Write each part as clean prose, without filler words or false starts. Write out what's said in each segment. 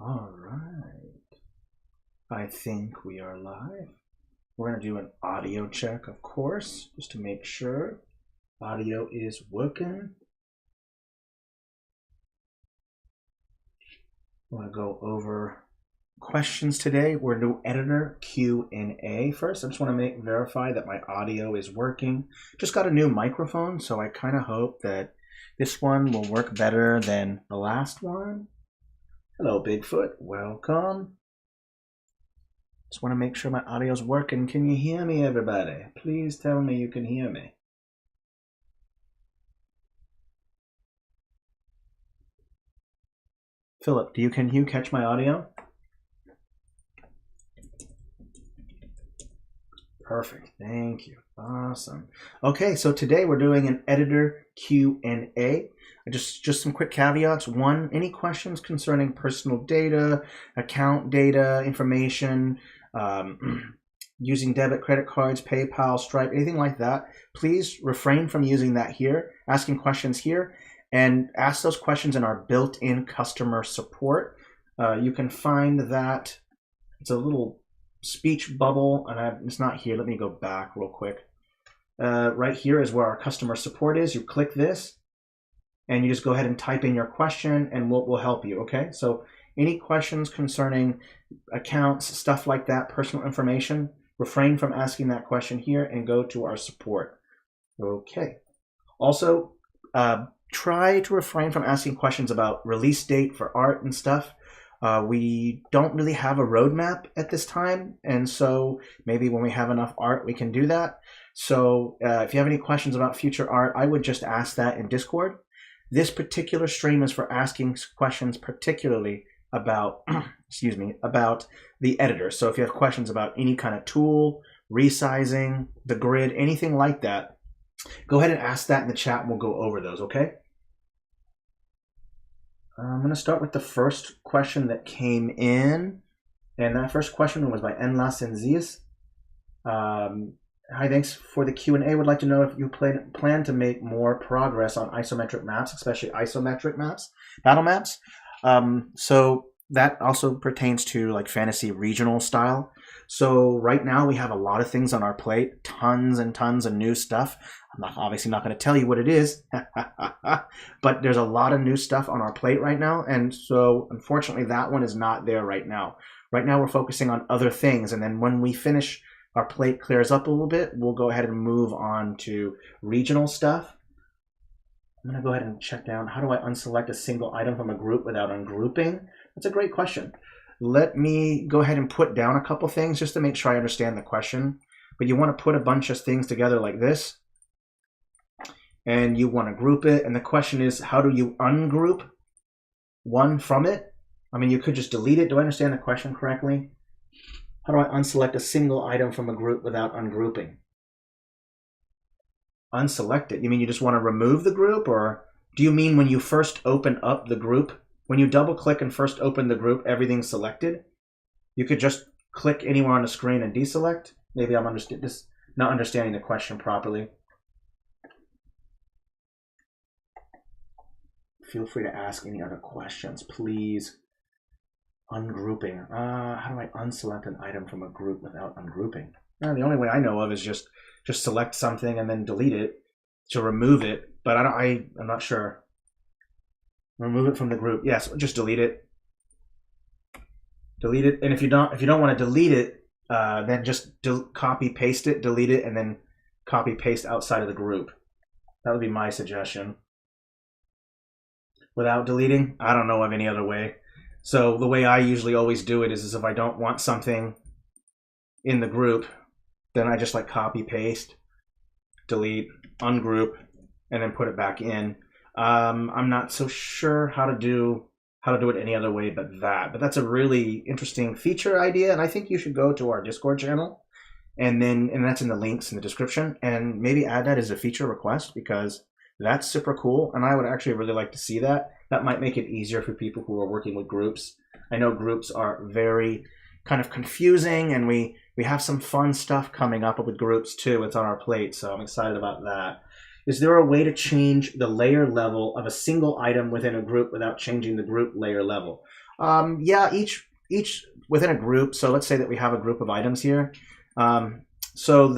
All right. I think we are live. We're going to do an audio check, of course, just to make sure audio is working. I want to go over questions today. We're going to do editor Q&A first. I just want to verify that my audio is working. Just got a new microphone, so I kind of hope that this one will work better than the last one. Hello, Bigfoot. Welcome. Just want to make sure my audio's working. Can you hear me, everybody? Please tell me you can hear me. Philip, can you catch my audio? Perfect. Thank you. Awesome. Okay, so today we're doing an editor Q&A. Just some quick caveats. One, any questions concerning personal data, account data, information, using debit, credit cards, PayPal, Stripe, anything like that, please refrain from using that here, asking questions here, and ask those questions in our built-in customer support. You can find that, it's a little speech bubble, and it's not here. Let me go back real quick. Right here is where our customer support is. You click this, and you just go ahead and type in your question, and we'll help you, okay? So any questions concerning accounts, stuff like that, personal information, refrain from asking that question here and go to our support. Okay. Also, try to refrain from asking questions about release date for art and stuff. We don't really have a roadmap at this time, and so maybe when we have enough art, we can do that. So if you have any questions about future art, I would just ask that in Discord. This particular stream is for asking questions particularly about, excuse me, about the editor. So if you have questions about any kind of tool, resizing, the grid, anything like that, go ahead and ask that in the chat and we'll go over those, okay? I'm going to start with the first question that came in. And that first question was by Enlas Enzias. Hi, thanks for the Q&A. Would like to know if you plan to make more progress on isometric maps, especially isometric maps, battle maps. So that also pertains to like fantasy regional style. So right now we have a lot of things on our plate, tons and tons of new stuff. I'm obviously not going to tell you what it is, but there's a lot of new stuff on our plate right now. And so unfortunately that one is not there right now. Right now we're focusing on other things. And then when we finish, our plate clears up a little bit, we'll go ahead and move on to regional stuff. I'm going to go ahead and check down, how do I unselect a single item from a group without ungrouping? That's a great question. Let me go ahead and put down a couple things just to make sure I understand the question. But you want to put a bunch of things together like this, and you want to group it. And the question is, how do you ungroup one from it? I mean, you could just delete it. Do I understand the question correctly? How do I unselect a single item from a group without ungrouping? Unselect it. You mean you just want to remove the group, or do you mean when you first open up the group, when you double click and first open the group, everything's selected? You could just click anywhere on the screen and deselect? Maybe I'm not understanding the question properly. Feel free to ask any other questions, please. Ungrouping. How do I unselect an item from a group without ungrouping? The only way I know of is just select something and then delete it to remove it. But I'm not sure. Remove it from the group. Yes, just delete it. Delete it. And if you don't want to delete it, then just copy paste it, delete it, and then copy paste outside of the group. That would be my suggestion. Without deleting, I don't know of any other way. So the way I usually always do it is if I don't want something in the group, then I just like copy, paste, delete, ungroup, and then put it back in. I'm not so sure how to do it any other way but that. But that's a really interesting feature idea, and I think you should go to our Discord channel, and that's in the links in the description, and maybe add that as a feature request, because that's super cool, and I would actually really like to see that. That might make it easier for people who are working with groups. I know groups are very kind of confusing, and we have some fun stuff coming up with groups too. It's on our plate, so I'm excited about that. Is there a way to change the layer level of a single item within a group without changing the group layer level? Yeah, each within a group. So let's say that we have a group of items here. So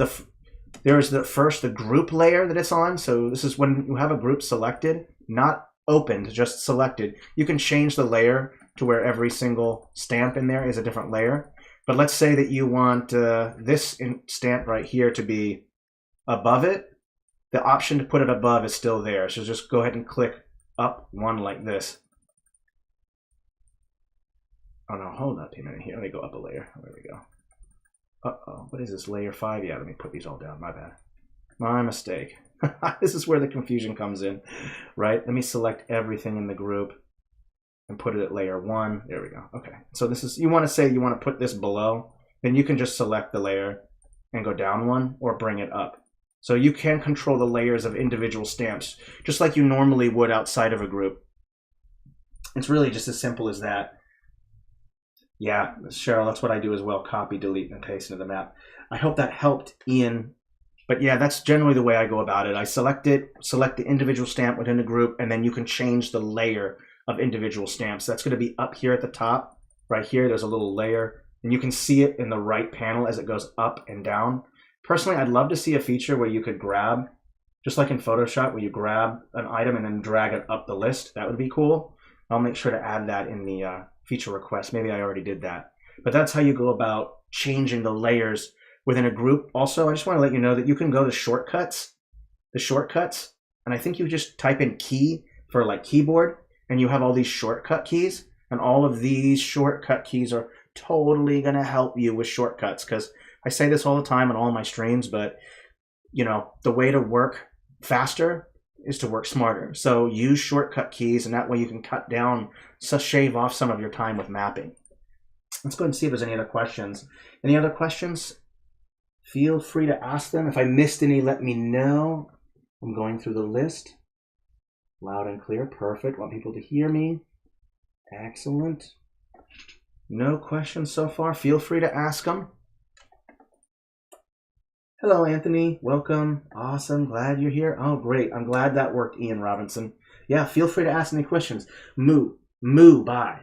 there's the group layer that it's on. So this is when you have a group selected, not opened, just selected. You can change the layer to where every single stamp in there is a different layer. But let's say that you want this stamp right here to be above it. The option to put it above is still there. So just go ahead and click up one like this. Oh no, hold up a minute here. Let me go up a layer. There we go. Uh-oh, what is this, layer 5? Yeah, let me put these all down. My bad. My mistake. This is where the confusion comes in, right? Let me select everything in the group and put it at layer 1. There we go. Okay, so this is, you want to say you want to put this below, then you can just select the layer and go down one or bring it up. So you can control the layers of individual stamps, just like you normally would outside of a group. It's really just as simple as that. Yeah, Cheryl, that's what I do as well. Copy, delete, and paste into the map. I hope that helped, Ian. But yeah, that's generally the way I go about it. I select it, select the individual stamp within the group, and then you can change the layer of individual stamps. That's going to be up here at the top. Right here, there's a little layer, and you can see it in the right panel as it goes up and down. Personally, I'd love to see a feature where you could grab, just like in Photoshop, where you grab an item and then drag it up the list. That would be cool. I'll make sure to add that in the feature request. Maybe I already did that. But that's how you go about changing the layers within a group. Also, I just want to let you know that you can go to shortcuts, and I think you just type in key for like keyboard, and you have all these shortcut keys, and all of these shortcut keys are totally going to help you with shortcuts, because I say this all the time on all my streams, but you know, the way to work faster is to work smarter. So use shortcut keys, and that way you can cut down, shave off some of your time with mapping. Let's go ahead and see if there's any other questions. Any other questions? Feel free to ask them. If I missed any, let me know. I'm going through the list. Loud and clear. Perfect. Want people to hear me. Excellent. No questions so far. Feel free to ask them. Hello, Anthony. Welcome. Awesome. Glad you're here. Oh, great. I'm glad that worked, Ian Robinson. Yeah, feel free to ask any questions. Moo by.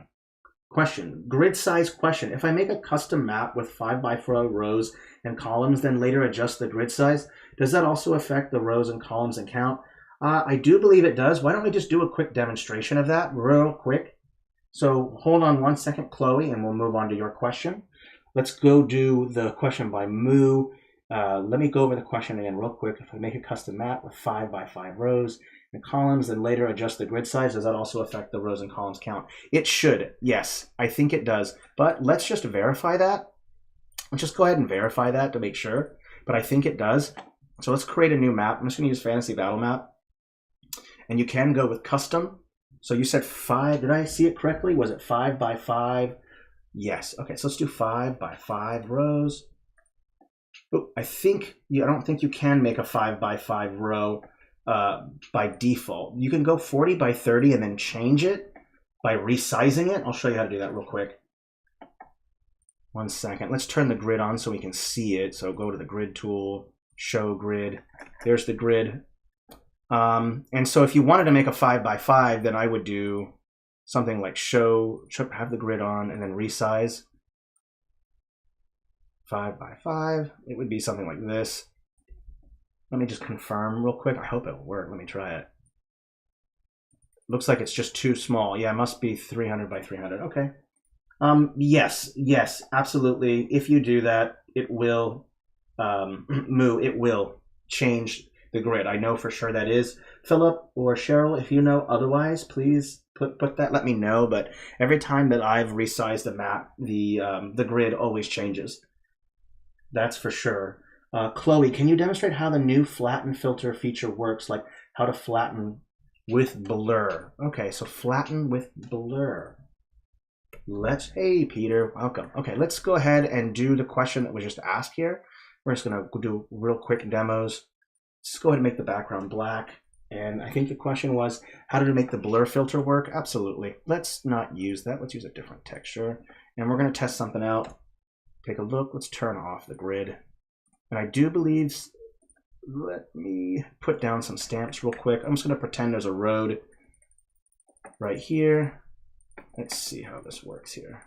Question. Grid size question. If I make a custom map with 5x4 rows and columns, then later adjust the grid size, does that also affect the rows and columns and count? I do believe it does. Why don't we just do a quick demonstration of that real quick? So hold on one second, Chloe, and we'll move on to your question. Let's go do the question by Moo. Let me go over the question again real quick. If I make a custom map with 5x5 rows and columns and later adjust the grid size, does that also affect the rows and columns count? It should, yes, I think it does. But let's just verify that. Let's just go ahead and verify that to make sure. But I think it does. So let's create a new map. I'm just going to use Fantasy Battle Map. And you can go with custom. So you said 5. Did I see it correctly? Was it 5x5? Yes. Okay, so let's do 5x5 rows. Oh, I don't think you can make a 5x5 row by default. You can go 40x30 and then change it by resizing it. I'll show you how to do that real quick. One second. Let's turn the grid on so we can see it. So go to the grid tool, show grid. There's the grid. And so if you wanted to make a 5x5, then I would do something like have the grid on and then resize. 5x5, it would be something like this. Let me just confirm real quick. I hope it'll work. Let me try it. Looks like it's just too small. Yeah, it must be 300x300. Okay. Yes, absolutely. If you do that, it will it will change the grid. I know for sure that is. Philip or Cheryl, if you know otherwise, please put that, let me know. But every time that I've resized the map, the grid always changes. That's for sure. Chloe, can you demonstrate how the new flatten filter feature works, like how to flatten with blur? Okay, so flatten with blur. Hey, Peter, welcome. Okay, let's go ahead and do the question that was just asked here. We're just gonna do real quick demos. Let's go ahead and make the background black. And I think the question was, how to make the blur filter work? Absolutely. Let's not use that. Let's use a different texture. And we're gonna test something out. Take a look. Let's turn off the grid. And I do believe, let me put down some stamps real quick. I'm just going to pretend there's a road right here. let's see how this works here.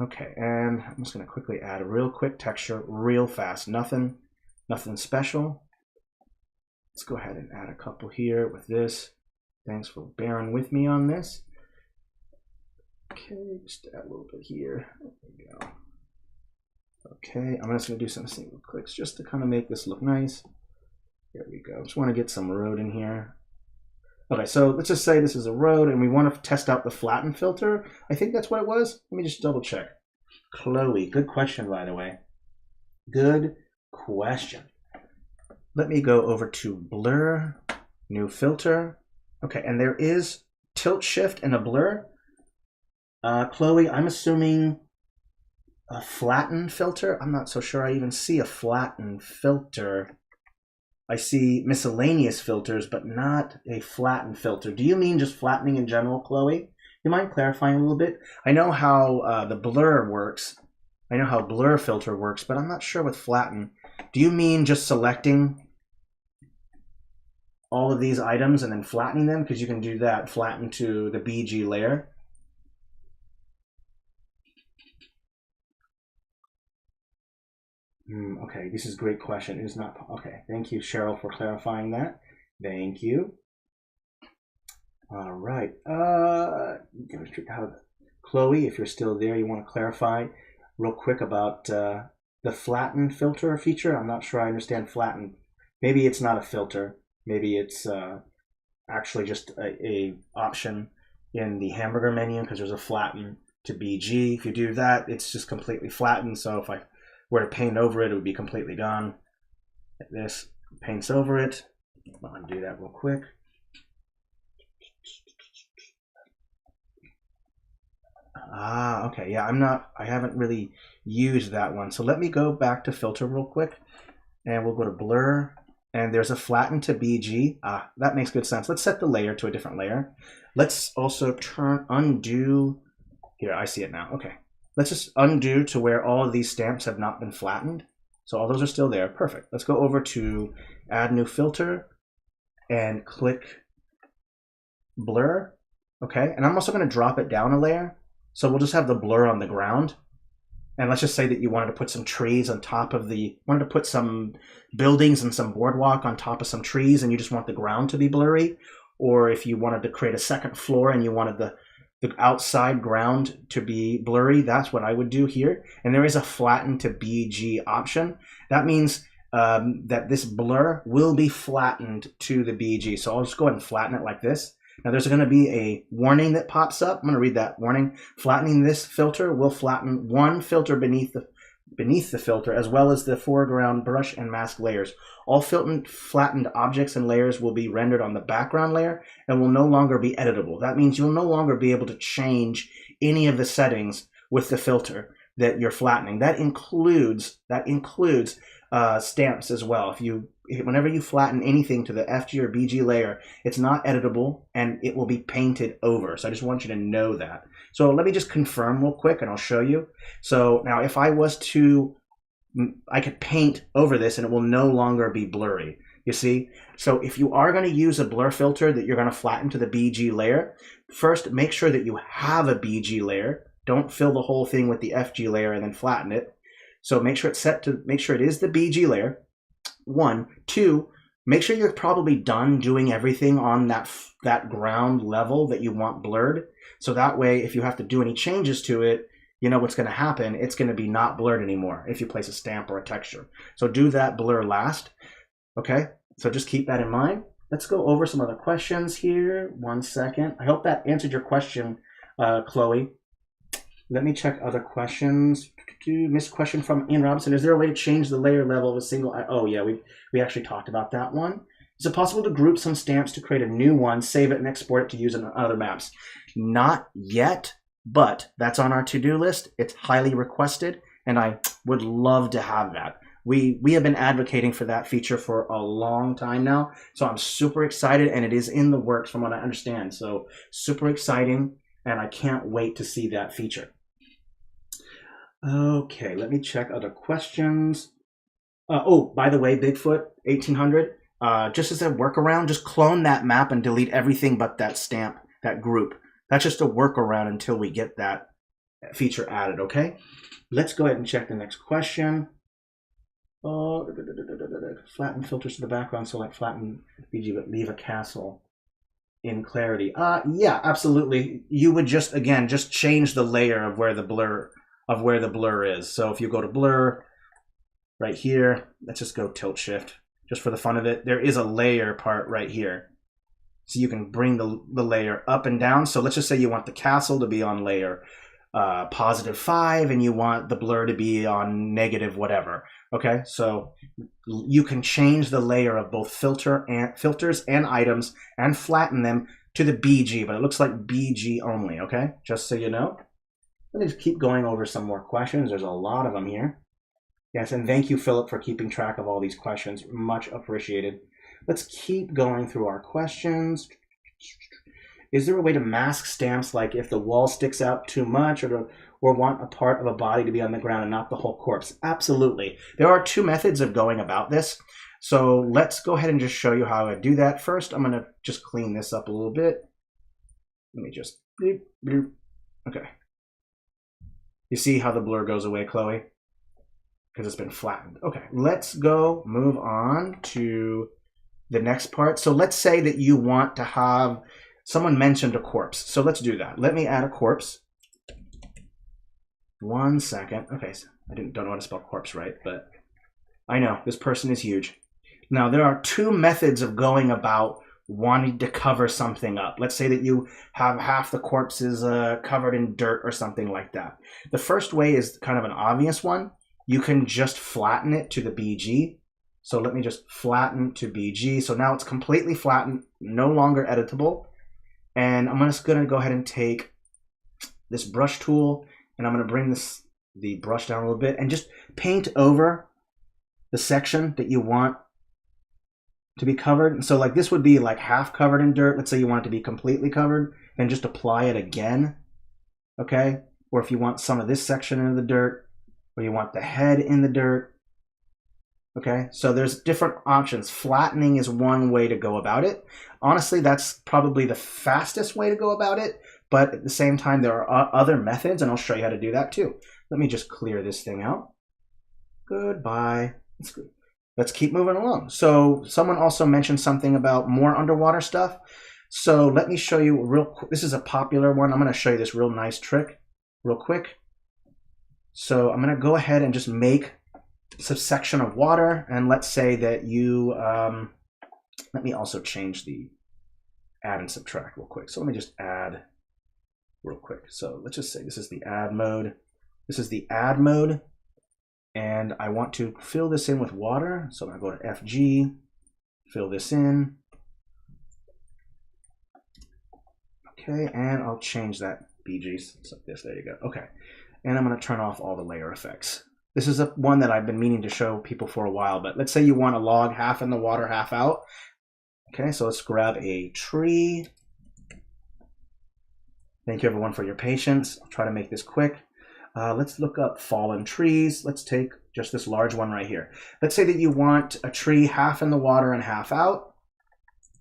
Okay, and I'm just going to quickly add a real quick texture, real fast. Nothing special. Let's go ahead and add a couple here with this. Thanks for bearing with me on this. Okay, just add a little bit here. There we go. Okay, I'm just going to do some single clicks just to kind of make this look nice. There we go. Just want to get some road in here. Okay, so let's just say this is a road and we want to test out the flatten filter. I think that's what it was. Let me just double check. Chloe, good question, by the way. Good question. Let me go over to blur, new filter. Okay, and there is tilt shift and a blur. Chloe, I'm assuming a flatten filter. I'm not so sure I even see a flatten filter. I see miscellaneous filters, but not a flatten filter. Do you mean just flattening in general, Chloe? You mind clarifying a little bit? I know how the blur works. I know how blur filter works, but I'm not sure with flatten. Do you mean just selecting all of these items and then flattening them? Because you can do that, flatten to the BG layer. Okay, this is a great question. It is not, okay, thank you, Cheryl, for clarifying that. Thank you. All right, Chloe, if you're still there, you want to clarify real quick about the flatten filter feature. I'm not sure I understand flatten. Maybe it's not a filter. Maybe it's actually just a option in the hamburger menu because there's a flatten to BG. If you do that, it's just completely flattened. So if I were to paint over it, it would be completely gone. Like this, paints over it. I'll undo that real quick. Ah, okay, yeah, I haven't really used that one. So let me go back to filter real quick and we'll go to blur and there's a flatten to BG. Ah, that makes good sense. Let's set the layer to a different layer. Let's also undo. Here, I see it now. Okay. Let's just undo to where all of these stamps have not been flattened. So all those are still there. Perfect. Let's go over to add new filter and click blur. Okay. And I'm also going to drop it down a layer. So we'll just have the blur on the ground. And let's just say that you wanted to put some trees on top of wanted to put some buildings and some boardwalk on top of some trees and you just want the ground to be blurry. Or if you wanted to create a second floor and you wanted the outside ground to be blurry, that's what I would do here. And there is a flatten to BG option. That means that this blur will be flattened to the BG. So I'll just go ahead and flatten it like this. Now there's going to be a warning that pops up. I'm going to read that warning. Flattening this filter will flatten one filter beneath the filter as well as the foreground brush and mask layers. All flattened objects and layers will be rendered on the background layer and will no longer be editable. That means you'll no longer be able to change any of the settings with the filter that you're flattening. That includes stamps as well. Whenever you flatten anything to the FG or BG layer, it's not editable and it will be painted over. So I just want you to know that. So let me just confirm real quick and I'll show you. So now if I was to, I could paint over this and it will no longer be blurry. You see? So if you are going to use a blur filter that you're going to flatten to the BG layer, first make sure that you have a BG layer. Don't fill the whole thing with the FG layer and then flatten it. So make sure it's set to, make sure it is the BG layer. 1. 2, make sure you're probably done doing everything on that ground level that you want blurred. So that way, if you have to do any changes to it, you know what's going to happen. It's going to be not blurred anymore if you place a stamp or a texture. So do that blur last. Okay, so just keep that in mind. Let's go over some other questions here. 1 second. I hope that answered your question, Chloe. Let me check other questions. Missed question from Ian Robinson. Is there a way to change the layer level of a single? Oh yeah, we actually talked about that one. Is it possible to group some stamps to create a new one, save it and export it to use in other maps? Not yet, but that's on our to-do list. It's highly requested and I would love to have that. We have been advocating for that feature for a long time now. So I'm super excited and it is in the works from what I understand. So super exciting and I can't wait to see that feature. Okay, let me check other questions. Oh, by the way, Bigfoot 1800, just as a workaround, just clone that map and delete everything but that stamp, that group. That's just a workaround until we get that feature added, okay? Let's go ahead and check the next question. Oh, flatten filters to the background, select flatten BG, but leave a castle in clarity. Yeah, absolutely. You would just, again, just change the layer of where the blur is. So if you go to blur right here, let's just go tilt shift just for the fun of it. There is a layer part right here. So you can bring the layer up and down. So let's just say you want the castle to be on layer +5 and you want the blur to be on negative whatever. Okay, so you can change the layer of both filters and items and flatten them to the BG, but it looks like BG only, okay? Just so you know. Let me just keep going over some more questions. There's a lot of them here. Yes, and thank you, Philip, for keeping track of all these questions. Much appreciated. Let's keep going through our questions. Is there a way to mask stamps, like if the wall sticks out too much, or want a part of a body to be on the ground and not the whole corpse? Absolutely. There are two methods of going about this. So let's go ahead and just show you how I do that. First, I'm going to just clean this up a little bit. Let me just, bloop, bloop. Okay. You see how the blur goes away, Chloe? Because it's been flattened. Okay, let's go move on to the next part. So let's say that you want to have, someone mentioned a corpse. So let's do that. Let me add a corpse. 1 second. Okay, so I don't know how to spell corpse right, but I know this person is huge. Now there are two methods of going about wanting to cover something up. Let's say that you have half the corpses covered in dirt or something like that. The first way is kind of an obvious one. You can just flatten it to the BG. So let me just flatten to BG. So now it's completely flattened, no longer editable. And I'm just going to go ahead and take this brush tool, and I'm going to bring the brush down a little bit and just paint over the section that you want to be covered. And so like this would be like half covered in dirt. Let's say you want it to be completely covered, then just apply it again. Okay. Or if you want some of this section in the dirt, or you want the head in the dirt. Okay, so there's different options. Flattening is one way to go about it. Honestly, that's probably the fastest way to go about it, but at the same time, there are other methods, and I'll show you how to do that too. Let me just clear this thing out. Goodbye. Let's keep moving along. So someone also mentioned something about more underwater stuff. So let me show you real quick. This is a popular one. I'm going to show you this real nice trick real quick. So I'm going to go ahead and just make a section of water, and let's say that you, let me also change the add and subtract real quick. So let me just add real quick. So let's just say this is the add mode. This is the add mode, and I want to fill this in with water. So I'm going to go to FG, fill this in. Okay, and I'll change that BG. So this, there you go. Okay. And I'm going to turn off all the layer effects. This is one that I've been meaning to show people for a while, but let's say you want a log half in the water, half out. Okay, so let's grab a tree. Thank you everyone for your patience. I'll try to make this quick. Let's look up fallen trees. Let's take just this large one right here. Let's say that you want a tree half in the water and half out.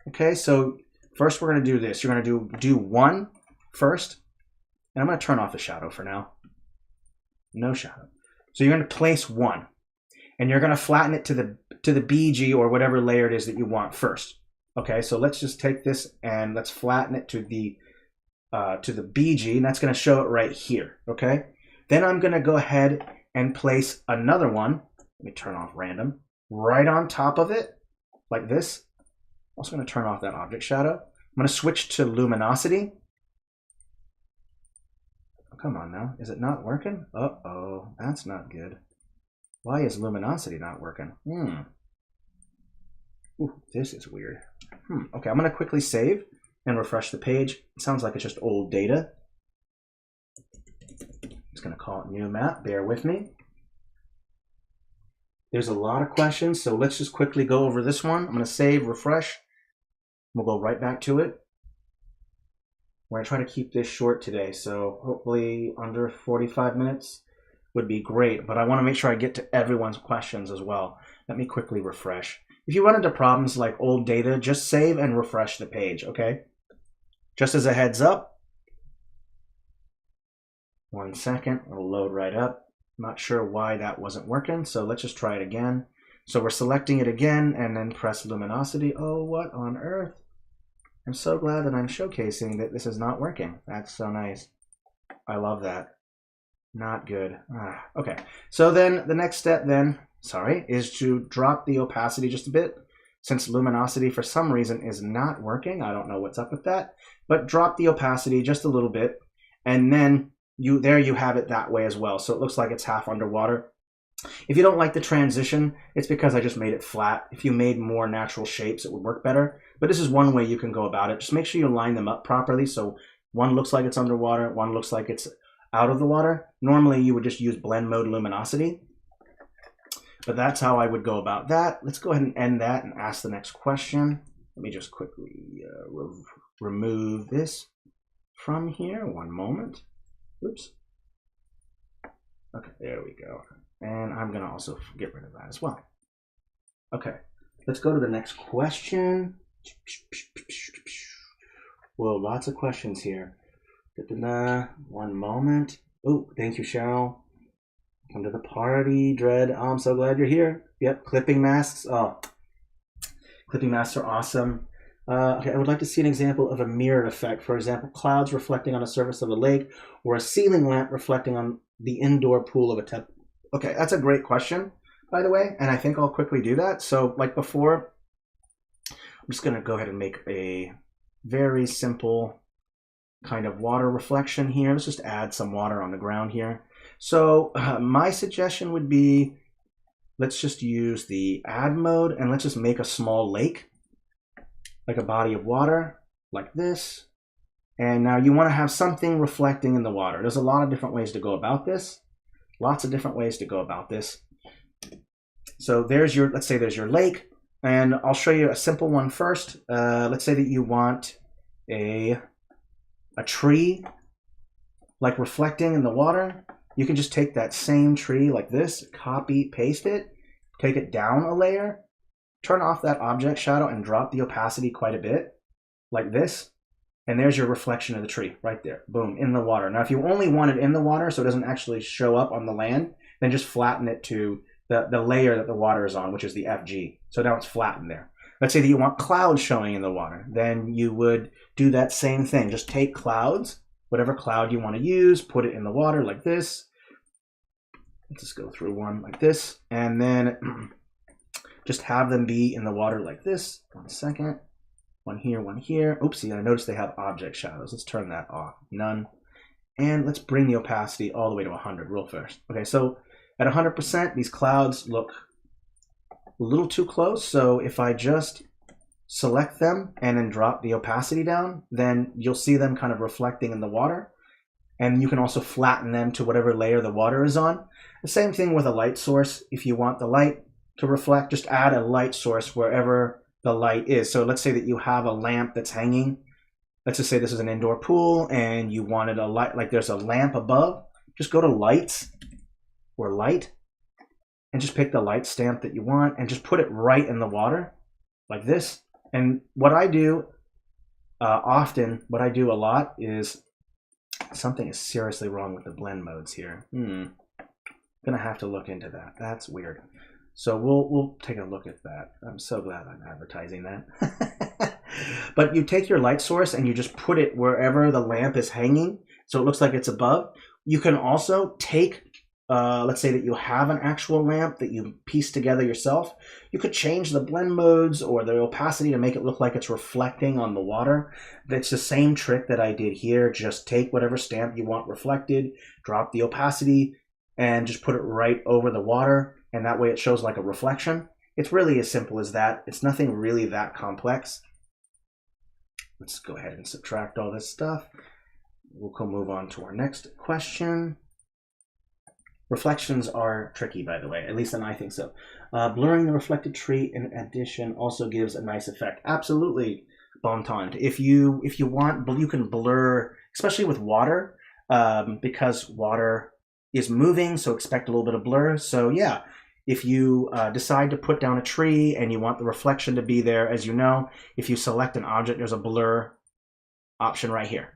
Okay, so first we're going to do this. You're going to do one first, and I'm going to turn off the shadow for now. No shadow. So you're going to place one, and you're going to flatten it to the BG or whatever layer it is that you want first. Okay, so let's just take this and let's flatten it to the BG, and that's going to show it right here. Okay, then I'm going to go ahead and place another one. Let me turn off random right on top of it, like this. I'm also going to turn off that object shadow. I'm going to switch to luminosity. Come on now, is it not working? Uh-oh, that's not good. Why is luminosity not working? Ooh, this is weird. Okay, I'm going to quickly save and refresh the page. It sounds like it's just old data. I'm just going to call it new map. Bear with me. There's a lot of questions, so let's just quickly go over this one. I'm going to save, refresh. We'll go right back to it. We're going to try to keep this short today, so hopefully under 45 minutes would be great, but I want to make sure I get to everyone's questions as well. Let me quickly refresh. If you run into problems like old data, just save and refresh the page, okay? Just as a heads up, 1 second, it'll load right up. Not sure why that wasn't working, so let's just try it again. So we're selecting it again and then press luminosity. Oh, what on earth? I'm so glad that I'm showcasing that this is not working. That's so nice. I love that. Not good. Okay, so then the next step then, is to drop the opacity just a bit. Since luminosity for some reason is not working, I don't know what's up with that, but drop the opacity just a little bit, and then there you have it that way as well. So it looks like it's half underwater. If you don't like the transition, it's because I just made it flat. If you made more natural shapes, it would work better. But this is one way you can go about it. Just make sure you line them up properly. So one looks like it's underwater, one looks like it's out of the water. Normally you would just use blend mode luminosity, but that's how I would go about that. Let's go ahead and end that and ask the next question. Let me just quickly remove this from here. One moment. Oops. Okay, there we go. And I'm going to also get rid of that as well. Okay, let's go to the next question. Whoa, lots of questions here. One moment. Oh, thank you, Cheryl. Come to the party, Dread. Oh, I'm so glad you're here. Yep, clipping masks. Oh, clipping masks are awesome. Okay, I would like to see an example of a mirror effect. For example, clouds reflecting on a surface of a lake, or a ceiling lamp reflecting on the indoor pool of a temple. Okay, that's a great question, by the way, and I think I'll quickly do that. So, like before, I'm just going to go ahead and make a very simple kind of water reflection here. Let's just add some water on the ground here. So my suggestion would be, let's just use the add mode and let's just make a small lake, like a body of water, like this. And now you want to have something reflecting in the water. There's a lot of different ways to go about this. Lots of different ways to go about this. So there's your, let's say there's your lake, and I'll show you a simple one first. Let's say that you want a tree like reflecting in the water. You can just take that same tree like this, copy, paste it, take it down a layer, turn off that object shadow and drop the opacity quite a bit, like this. And there's your reflection of the tree right there, boom, in the water. Now, if you only want it in the water so it doesn't actually show up on the land, then just flatten it to the layer that the water is on, which is the FG. So now it's flattened there. Let's say that you want clouds showing in the water. Then you would do that same thing. Just take clouds, whatever cloud you want to use, put it in the water like this. Let's just go through one like this. And then just have them be in the water like this. 1 second. One here, one here. Oopsie, I noticed they have object shadows. Let's turn that off. None. And let's bring the opacity all the way to 100 real first. Okay, so at 100%, these clouds look a little too close. So if I just select them and then drop the opacity down, then you'll see them kind of reflecting in the water. And you can also flatten them to whatever layer the water is on. The same thing with a light source. If you want the light to reflect, just add a light source wherever the light is. So let's say that you have a lamp that's hanging. Let's just say this is an indoor pool and you wanted a light, like there's a lamp above. Just go to lights or light and just pick the light stamp that you want and just put it right in the water like this. And what I do what I do a lot is, something is seriously wrong with the blend modes here. Gonna have to look into that. That's weird. So we'll take a look at that. I'm so glad I'm advertising that. But you take your light source and you just put it wherever the lamp is hanging, so it looks like it's above. You can also take, let's say that you have an actual lamp that you piece together yourself. You could change the blend modes or the opacity to make it look like it's reflecting on the water. That's the same trick that I did here. Just take whatever stamp you want reflected, drop the opacity, and just put it right over the water. And that way it shows like a reflection. It's really as simple as that. It's nothing really that complex. Let's go ahead and subtract all this stuff. We'll move on to our next question. Reflections are tricky, by the way, at least I think so. Blurring the reflected tree in addition also gives a nice effect. Absolutely, bon temps. If you want, you can blur, especially with water, because water is moving, so expect a little bit of blur. So yeah, if you decide to put down a tree and you want the reflection to be there, as you know, if you select an object, there's a blur option right here.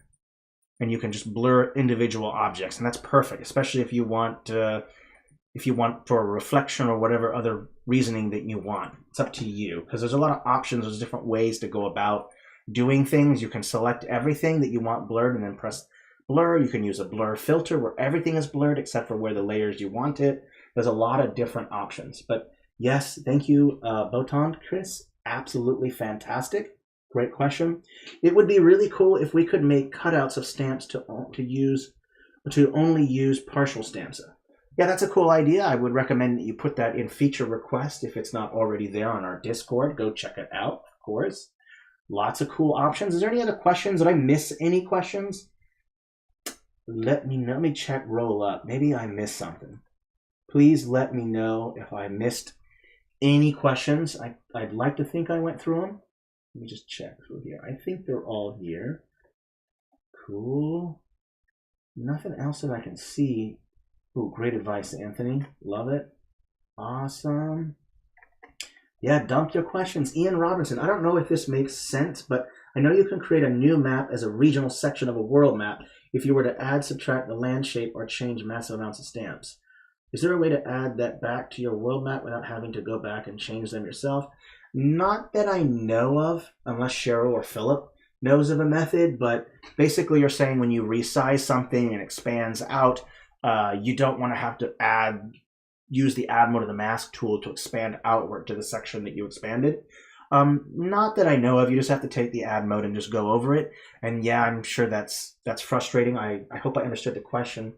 and you can just blur individual objects, and that's perfect, especially if you want for a reflection or whatever other reasoning that you want. It's up to you, because there's a lot of options. There's different ways to go about doing things. You can select everything that you want blurred and then press blur. You can use a blur filter where everything is blurred except for where the layers you want it. There's a lot of different options. But yes, thank you, Botan Chris. Absolutely fantastic. Great question. It would be really cool if we could make cutouts of stamps to only use partial stamps. Yeah, that's a cool idea. I would recommend that you put that in feature request if it's not already there on our Discord. Go check it out, of course. Lots of cool options. Is there any other questions? Did I miss any questions? Let me know. Let me check roll up. Maybe I missed something. Please let me know if I missed any questions. I'd like to think I went through them. Let me just check through here. I think they're all here. Cool. Nothing else that I can see. Ooh, great advice, Anthony. Love it. Awesome. Yeah, dump your questions. Ian Robinson, I don't know if this makes sense, but I know you can create a new map as a regional section of a world map if you were to add, subtract the land shape, or change massive amounts of stamps. Is there a way to add that back to your world map without having to go back and change them yourself? Not that I know of, unless Cheryl or Philip knows of a method, but basically you're saying when you resize something and expands out, you don't want to have to use the add mode of the mask tool to expand outward to the section that you expanded. Not that I know of. You just have to take the add mode and just go over it. And yeah, I'm sure that's frustrating. I hope I understood the question.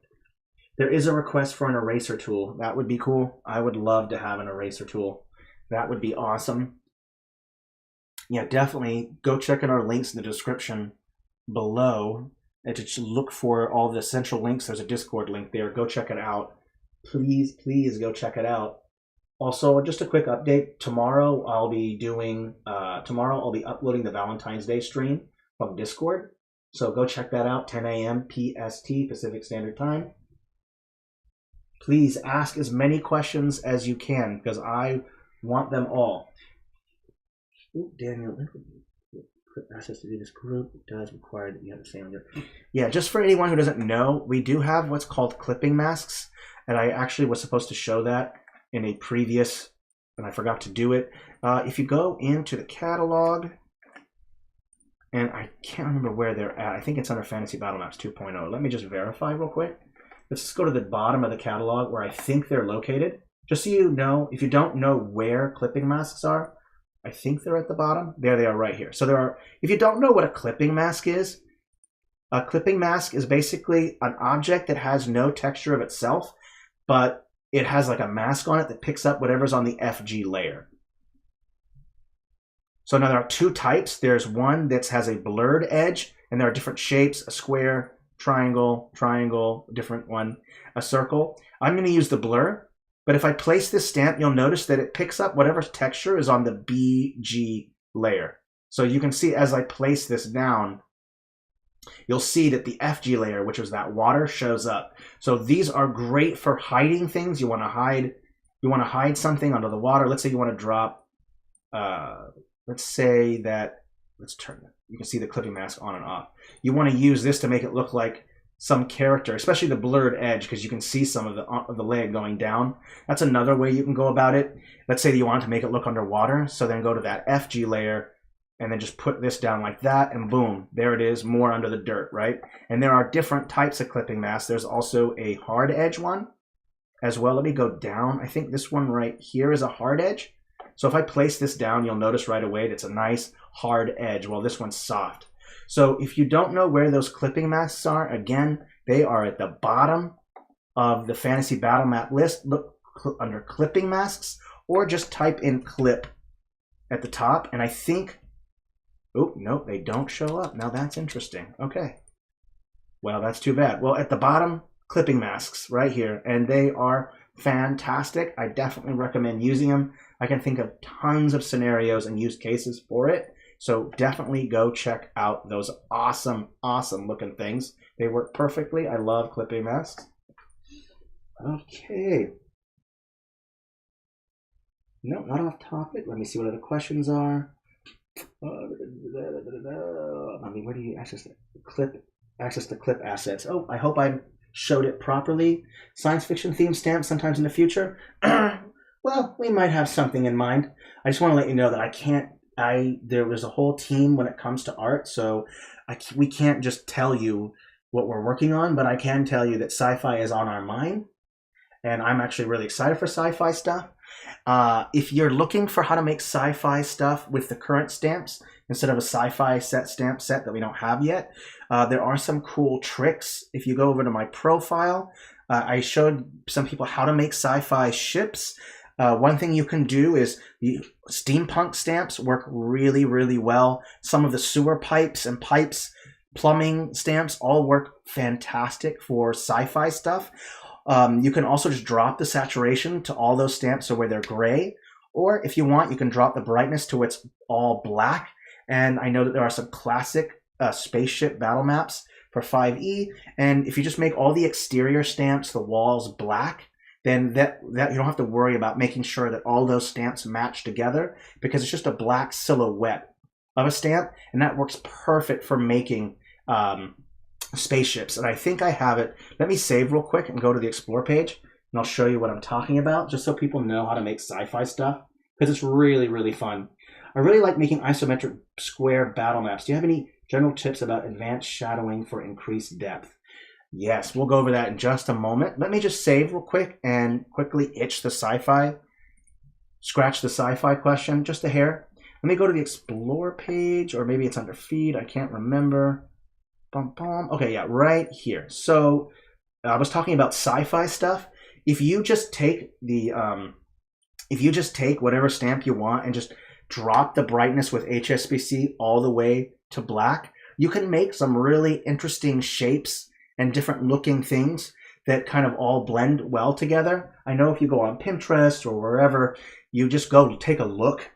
There is a request for an eraser tool. That would be cool. I would love to have an eraser tool. That would be awesome. Yeah, definitely go check out our links in the description below and to look for all the essential links. There's a Discord link there. Go check it out. Please go check it out. Also, just a quick update. Tomorrow I'll be uploading the Valentine's Day stream from Discord. So go check that out, 10 a.m. PST, Pacific Standard Time. Please ask as many questions as you can because I want them all. Ooh, Daniel, access to this group does require that you have the same. Yeah, just for anyone who doesn't know, we do have what's called clipping masks, and I actually was supposed to show that in a previous, and I forgot to do it. If you go into the catalog, and I can't remember where they're at. I think it's under Fantasy Battle Maps 2.0. Let me just verify real quick. Let's just go to the bottom of the catalog where I think they're located. Just so you know, if you don't know where clipping masks are, I think they're at the bottom. There they are right here. So there are, if you don't know what a clipping mask is basically an object that has no texture of itself, but it has like a mask on it that picks up whatever's on the FG layer. So now there are two types. There's one that has a blurred edge, and there are different shapes, a square, triangle, different one, a circle. I'm going to use the blur, but if I place this stamp, you'll notice that it picks up whatever texture is on the BG layer. So you can see as I place this down, you'll see that the FG layer, which was that water, shows up. So these are great for hiding things. You want to hide something under the water. Let's say you want to drop, let's say that, let's turn it. You can see the clipping mask on and off. You want to use this to make it look like some character, especially the blurred edge, because you can see some of the leg going down. That's another way you can go about it. Let's say that you want to make it look underwater. So then go to that FG layer and then just put this down like that, and boom, there it is, more under the dirt, right? And there are different types of clipping masks. There's also a hard edge one as well. Let me go down. I think this one right here is a hard edge. So if I place this down, you'll notice right away that it's a nice hard edge, while this one's soft. So if you don't know where those clipping masks are, again, they are at the bottom of the Fantasy Battle Map list. Look under clipping masks, or just type in clip at the top. And I think, oh, no, they don't show up. Now that's interesting. Okay. Well, that's too bad. Well, at the bottom, clipping masks right here, and they are fantastic. I definitely recommend using them. I can think of tons of scenarios and use cases for it. So definitely go check out those awesome looking things. They work perfectly. I love clipping masks. Okay. No, not off topic. Let me see what other questions are. I mean, where do you access the clip? access to clip assets. Oh, I hope I showed it properly. Science fiction themed stamps sometime in the future. Well, we might have something in mind. I just want to let you know that there was a whole team when it comes to art, so we can't just tell you what we're working on, but I can tell you that sci-fi is on our mind, and I'm actually really excited for sci-fi stuff. If you're looking for how to make sci-fi stuff with the current stamps, instead of a sci-fi stamp set that we don't have yet, there are some cool tricks. If you go over to my profile, I showed some people how to make sci-fi ships. One thing you can do is the steampunk stamps work really, really well. Some of the sewer pipes and plumbing stamps all work fantastic for sci-fi stuff. You can also just drop the saturation to all those stamps so where they're gray. Or if you want, you can drop the brightness to where it's all black. And I know that there are some classic spaceship battle maps for 5e. And if you just make all the exterior stamps, the walls black, then that you don't have to worry about making sure that all those stamps match together, because it's just a black silhouette of a stamp, and that works perfect for making spaceships. And I think I have it. Let me save real quick and go to the explore page, and I'll show you what I'm talking about, just so people know how to make sci-fi stuff, because it's really, really fun. I really like making isometric square battle maps. Do you have any general tips about advanced shadowing for increased depth? Yes, we'll go over that in just a moment. Let me just save real quick and quickly scratch the sci-fi question just a hair. Let me go to the explore page, or maybe it's under feed, I can't remember. Okay, yeah, right here. So I was talking about sci-fi stuff. If you just take whatever stamp you want and just drop the brightness with HSBC all the way to black, you can make some really interesting shapes and different looking things that kind of all blend well together. I know if you go on Pinterest or wherever, you just go take a look,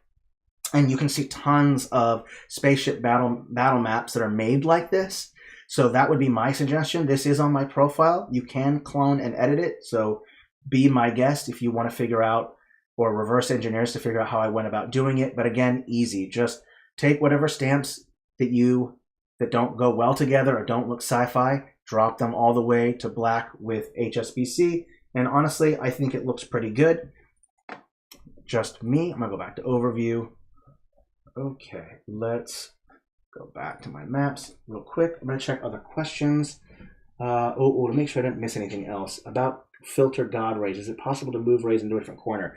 and you can see tons of spaceship battle maps that are made like this. So that would be my suggestion. This is on my profile. You can clone and edit it. So be my guest if you want to figure out, or reverse engineers to figure out how I went about doing it. But again, easy. Just take whatever stamps that don't go well together or don't look sci-fi, drop them all the way to black with HSBC. And honestly, I think it looks pretty good. Just me. I'm going to go back to overview. Okay, let's go back to my maps real quick. I'm going to check other questions. To make sure I didn't miss anything else. About filter God rays. Is it possible to move rays into a different corner?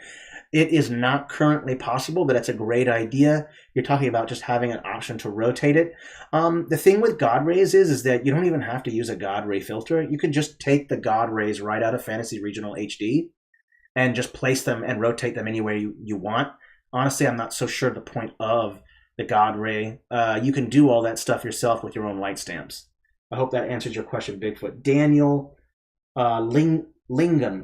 It is not currently possible, but that's a great idea. You're talking about just having an option to rotate it. The thing with God rays is that you don't even have to use a God ray filter. You can just take the God rays right out of Fantasy Regional HD and just place them and rotate them anywhere you want. Honestly, I'm not so sure the point of the God ray. You can do all that stuff yourself with your own light stamps. I hope that answers your question, Bigfoot. Daniel Lindgren.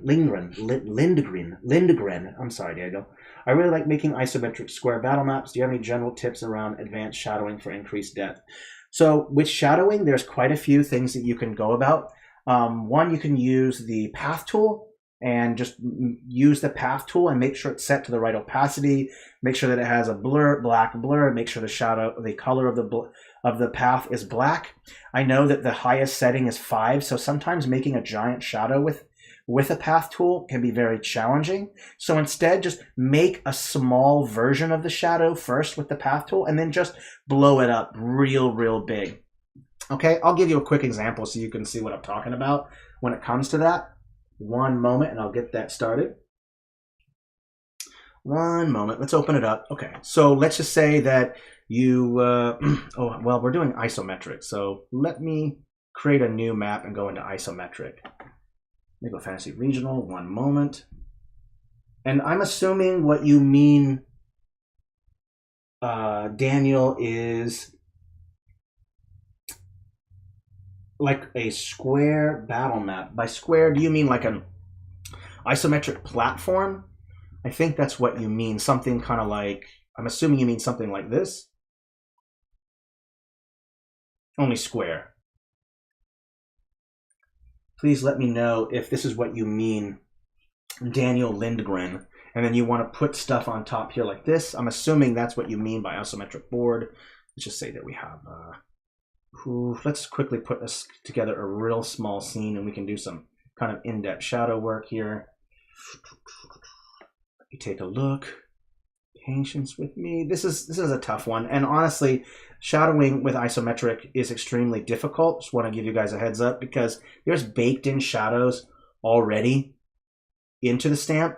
I'm sorry, Diego. I really like making isometric square battle maps. Do you have any general tips around advanced shadowing for increased depth? So with shadowing, there's quite a few things that you can go about. One, you can use the path tool and just use the path tool and make sure it's set to the right opacity. Make sure that it has a black blur. Make sure the color of the path is black. I know that the highest setting is 5, so sometimes making a giant shadow with a path tool can be very challenging. So instead, just make a small version of the shadow first with the path tool, and then just blow it up real big. Okay, I'll give you a quick example so you can see what I'm talking about when it comes to that. One moment, and I'll get that started. One moment, let's open it up. Okay, so let's just say that you, we're doing isometric. So let me create a new map and go into isometric. Let me go Fantasy Regional, one moment. And I'm assuming what you mean, Daniel, is like a square battle map. By square, do you mean like an isometric platform? I think that's what you mean. Something kind of like, I'm assuming you mean something like this. Only square. Please let me know if this is what you mean, Daniel Lindgren. And then you want to put stuff on top here like this. I'm assuming that's what you mean by isometric board. Let's just say that we have let's quickly put this together a real small scene, and we can do some kind of in-depth shadow work here. You take a look. Patience with me. This is a tough one, and honestly, shadowing with isometric is extremely difficult. Just want to give you guys a heads up because there's baked-in shadows already into the stamp,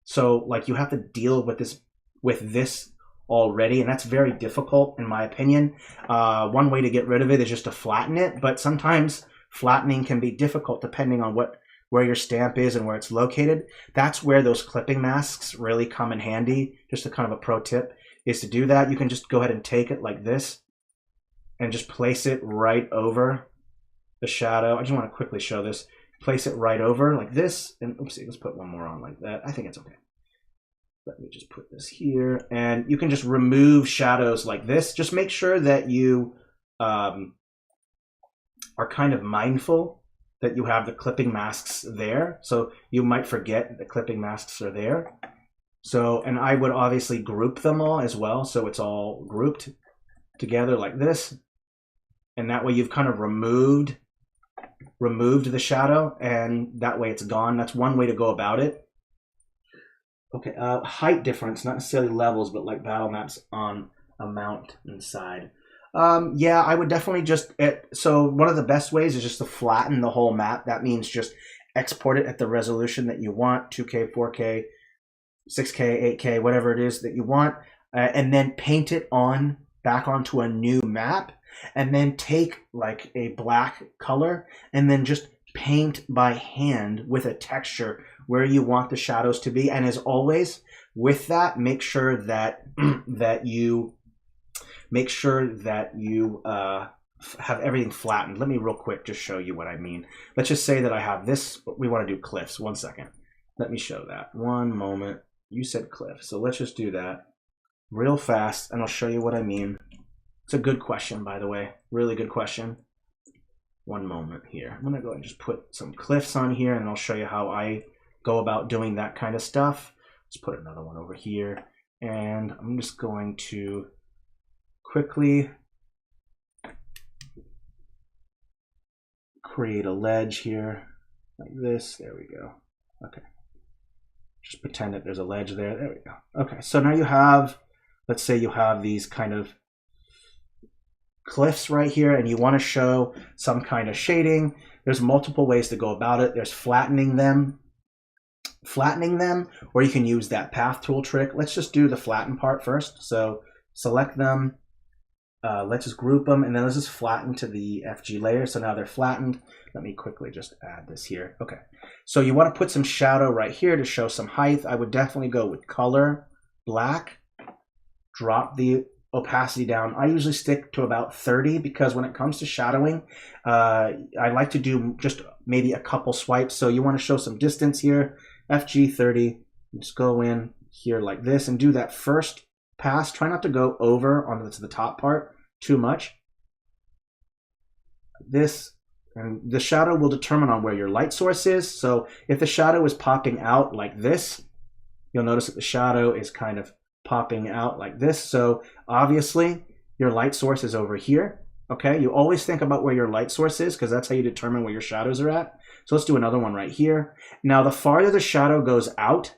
so like you have to deal with this already, and that's very difficult in my opinion. One way to get rid of it is just to flatten it, but sometimes flattening can be difficult depending on where your stamp is and where it's located. That's where those clipping masks really come in handy. Just a kind of a pro tip is to do that. You can just go ahead and take it like this and just place it right over the shadow. I just want to quickly show this. Place it right over like this, and oopsie, let's put one more on like that. I think it's okay. Let me just put this here, and you can just remove shadows like this. Just make sure that you are kind of mindful that you have the clipping masks there. So you might forget the clipping masks are there. So, and I would obviously group them all as well. So it's all grouped together like this. And that way you've kind of removed the shadow, and that way it's gone. That's one way to go about it. Okay, height difference, not necessarily levels, but like battle maps on a mount inside. Yeah, I would definitely just, so one of the best ways is just to flatten the whole map. That means just export it at the resolution that you want, 2K, 4K, 6K, 8K, whatever it is that you want, and then paint it back onto a new map, and then take like a black color and then just paint by hand with a texture where you want the shadows to be. And as always, with that, make sure that you have everything flattened. Let me real quick just show you what I mean. Let's just say that I have this, but we want to do cliffs. 1 second. Let me show that. One moment. You said cliff, so let's just do that real fast, and I'll show you what I mean. It's a good question, by the way. Really good question. One moment here. I'm going to go and just put some cliffs on here, and I'll show you how I go about doing that kind of stuff. Let's put another one over here, and I'm just going to quickly create a ledge here like this. There we go. Okay. Just pretend that there's a ledge there. There we go. Okay, so now you have, let's say you have these kind of cliffs right here, and you want to show some kind of shading. There's multiple ways to go about it. There's flattening them, or you can use that path tool trick. Let's just do the flatten part first. So select them, let's just group them, and then let's just flatten to the FG layer. So now they're flattened. Let me quickly just add this here. Okay, so you want to put some shadow right here to show some height. I would definitely go with color, black, drop the opacity down. I usually stick to about 30 because when it comes to shadowing, I like to do just maybe a couple swipes. So you want to show some distance here, FG 30, just go in here like this and do that first pass. Try not to go over onto the top part too much. This, and the shadow will determine on where your light source is. So if the shadow is popping out like this, you'll notice that the shadow is kind of popping out like this. So obviously your light source is over here. Okay, you always think about where your light source is because that's how you determine where your shadows are at. So let's do another one right here. Now the farther the shadow goes out,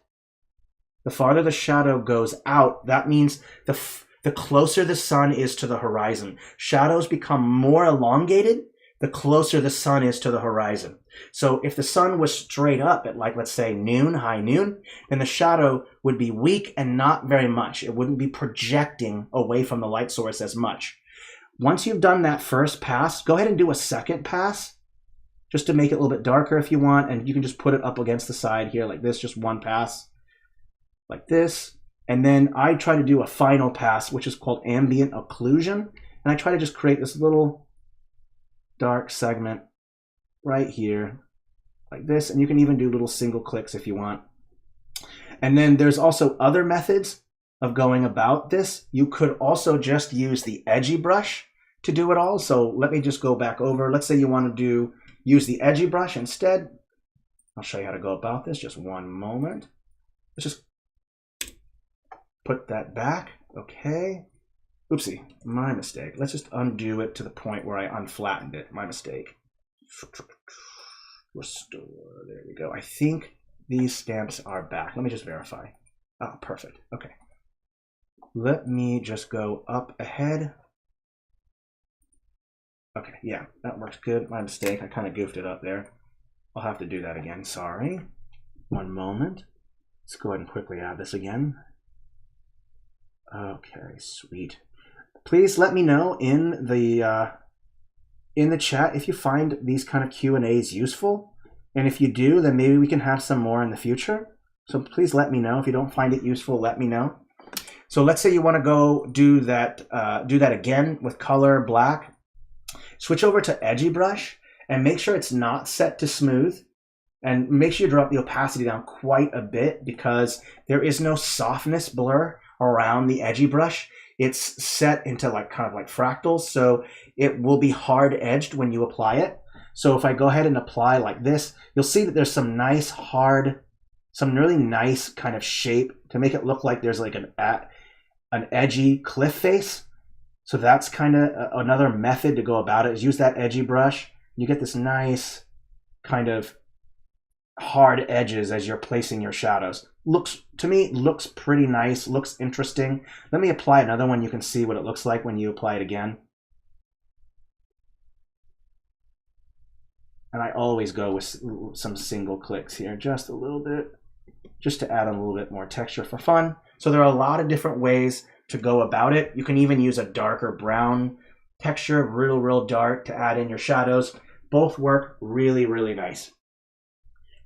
that means the closer the sun is to the horizon. Shadows become more elongated the closer the sun is to the horizon. So if the sun was straight up at, like, let's say noon, high noon, then the shadow would be weak and not very much. It wouldn't be projecting away from the light source as much. Once you've done that first pass, go ahead and do a second pass just to make it a little bit darker if you want. And you can just put it up against the side here like this, just one pass like this. And then I try to do a final pass, which is called ambient occlusion. And I try to just create this little dark segment right here like this, and you can even do little single clicks if you want. And then there's also other methods of going about this. You could also just use the edgy brush to do it all. So let me just go back over. Let's say you want to use the edgy brush instead. I'll show you how to go about this. Just one moment. Let's just put that back. Okay. Oopsie, my mistake. Let's just undo it to the point where I unflattened it. My mistake. Restore. There we go. I think these stamps are back. Let me just verify. Oh, perfect. Okay. Let me just go up ahead. Okay, yeah, that works good. My mistake. I kind of goofed it up there. I'll have to do that again. Sorry. One moment. Let's go ahead and quickly add this again. Okay, sweet. Please let me know in the chat if you find these kind of Q&As useful. And if you do, then maybe we can have some more in the future. So please let me know. If you don't find it useful, let me know. So let's say you want to go do that again with color black. Switch over to Edgy Brush and make sure it's not set to smooth. And make sure you drop the opacity down quite a bit because there is no softness blur around the Edgy Brush. It's set into kind of like fractals, so it will be hard edged when you apply it. So if I go ahead and apply like this, you'll see that there's some nice hard, some really nice kind of shape to make it look like there's like an edgy cliff face. So that's kind of another method to go about it, is use that Edgy Brush. You get this nice kind of hard edges as you're placing your shadows. To me, looks pretty nice, looks interesting. Let me apply another one. You can see what it looks like when you apply it again. And I always go with some single clicks here, just a little bit, just to add a little bit more texture for fun. So there are a lot of different ways to go about it. You can even use a darker brown texture, real dark, to add in your shadows. Both work really, really nice.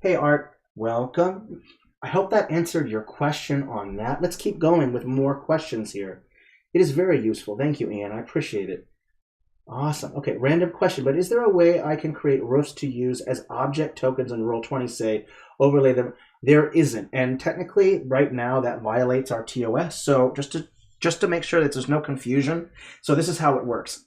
Hey Art, welcome. I hope that answered your question on that. Let's keep going with more questions here. It is very useful. Thank you, Ian. I appreciate it. Awesome. Okay, random question, but is there a way I can create roofs to use as object tokens in Roll20, say, overlay them? There isn't. And technically, right now, that violates our TOS. So just to make sure that there's no confusion, so this is how it works.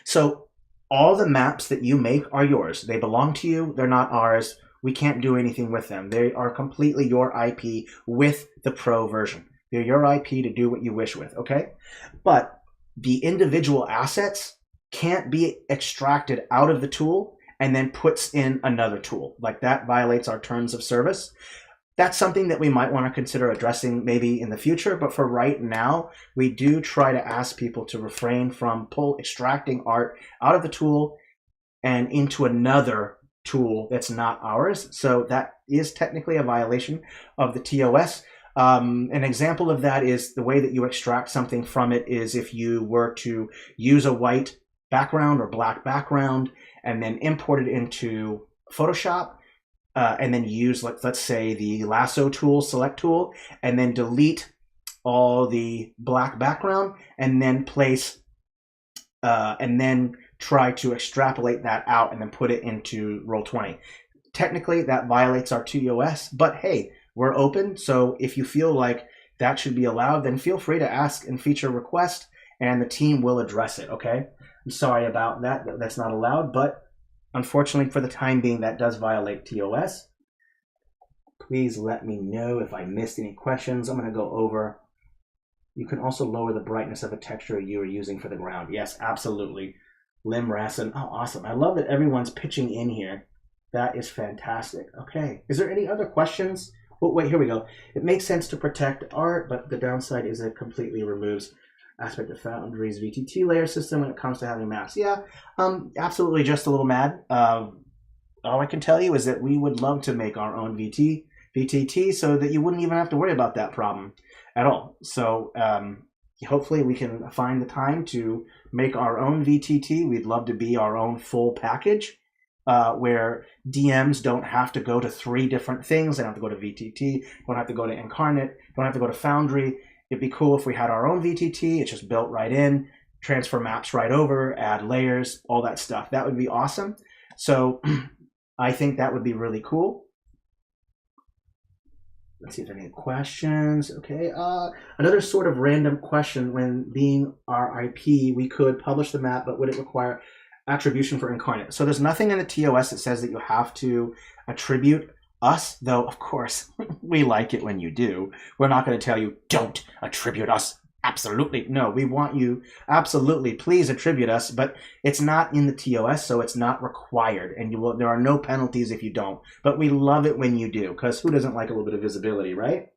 So all the maps that you make are yours. They belong to you. They're not ours. We can't do anything with them. They are completely your IP with the Pro version. They're your IP to do what you wish with, okay? But the individual assets can't be extracted out of the tool and then puts in another tool. Like that violates our terms of service. That's something that we might want to consider addressing maybe in the future, but for right now, we do try to ask people to refrain from extracting art out of the tool and into another tool that's not ours. So that is technically a violation of the TOS. An example of that is the way that you extract something from it is if you were to use a white background or black background and then import it into Photoshop and then use, let's say, the lasso tool, select tool, and then delete all the black background and then place and then try to extrapolate that out and then put it into Roll20. Technically, that violates our TOS, but hey, we're open. So if you feel like that should be allowed, then feel free to ask and feature request, and the team will address it, okay? I'm sorry about that. That's not allowed, but unfortunately for the time being, that does violate TOS. Please let me know if I missed any questions. I'm going to go over. You can also lower the brightness of a texture you are using for the ground. Yes, absolutely. Lim Rassen. Oh, awesome. I love that everyone's pitching in here. That is fantastic. Okay. Is there any other questions? Oh, wait, here we go. It makes sense to protect art, but the downside is it completely removes aspect of Foundry's VTT layer system when it comes to having maps. Yeah, absolutely just a little mad. All I can tell you is that we would love to make our own VTT so that you wouldn't even have to worry about that problem at all. So hopefully we can find the time to make our own VTT. We'd love to be our own full package where DMs don't have to go to 3 different things. They don't have to go to VTT, don't have to go to Inkarnate, don't have to go to Foundry. It'd be cool if we had our own VTT. It's just built right in, transfer maps right over, add layers, all that stuff. That would be awesome. So I think that would be really cool. Let's see if there are any questions. Okay, another sort of random question. When being our IP, we could publish the map, but would it require attribution for Inkarnate? So there's nothing in the TOS that says that you have to attribute us, though of course we like it when you do. We're not going to tell you don't attribute us Absolutely. No, we want you, absolutely, please attribute us, but it's not in the TOS, so it's not required, and there are no penalties if you don't. But we love it when you do, because who doesn't like a little bit of visibility, right?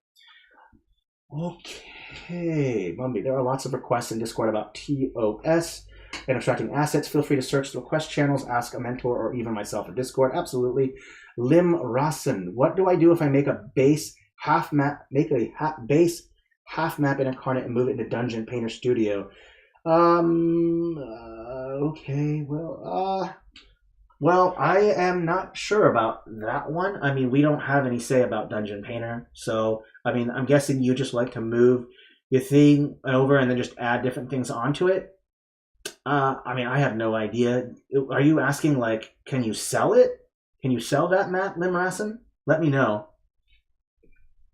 Okay, Mumby, there are lots of requests in Discord about TOS and abstracting assets. Feel free to search the request channels, ask a mentor, or even myself in Discord. Absolutely. Lim Rasen, what do I do if I make a base half map, base half map in Inkarnate and move it into Dungeon Painter Studio? Okay, well, I am not sure about that one. I mean, we don't have any say about Dungeon Painter, so I mean, I'm guessing you just like to move your thing over and then just add different things onto it. I mean, I have no idea. Are you asking, like, can you sell it? Can you sell that map, Limrassen? Let me know.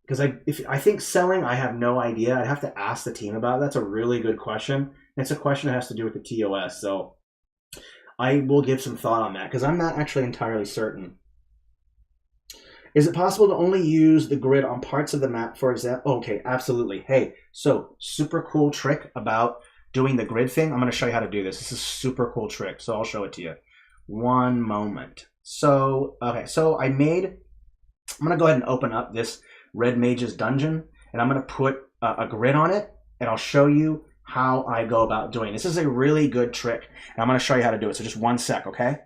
Because I think selling, I have no idea. I'd have to ask the team about it. That's a really good question. It's a question that has to do with the TOS, so I will give some thought on that, because I'm not actually entirely certain. Is it possible to only use the grid on parts of the map, for example? Okay, absolutely. Hey, so super cool trick about doing the grid thing. I'm going to show you how to do this. This is a super cool trick, so I'll show it to you. One moment. So, okay, so I'm going to go ahead and open up this Red Mage's dungeon, and I'm going to put a grid on it, and I'll show you how I go about doing this. This is a really good trick, and I'm going to show you how to do it. So just one sec, okay?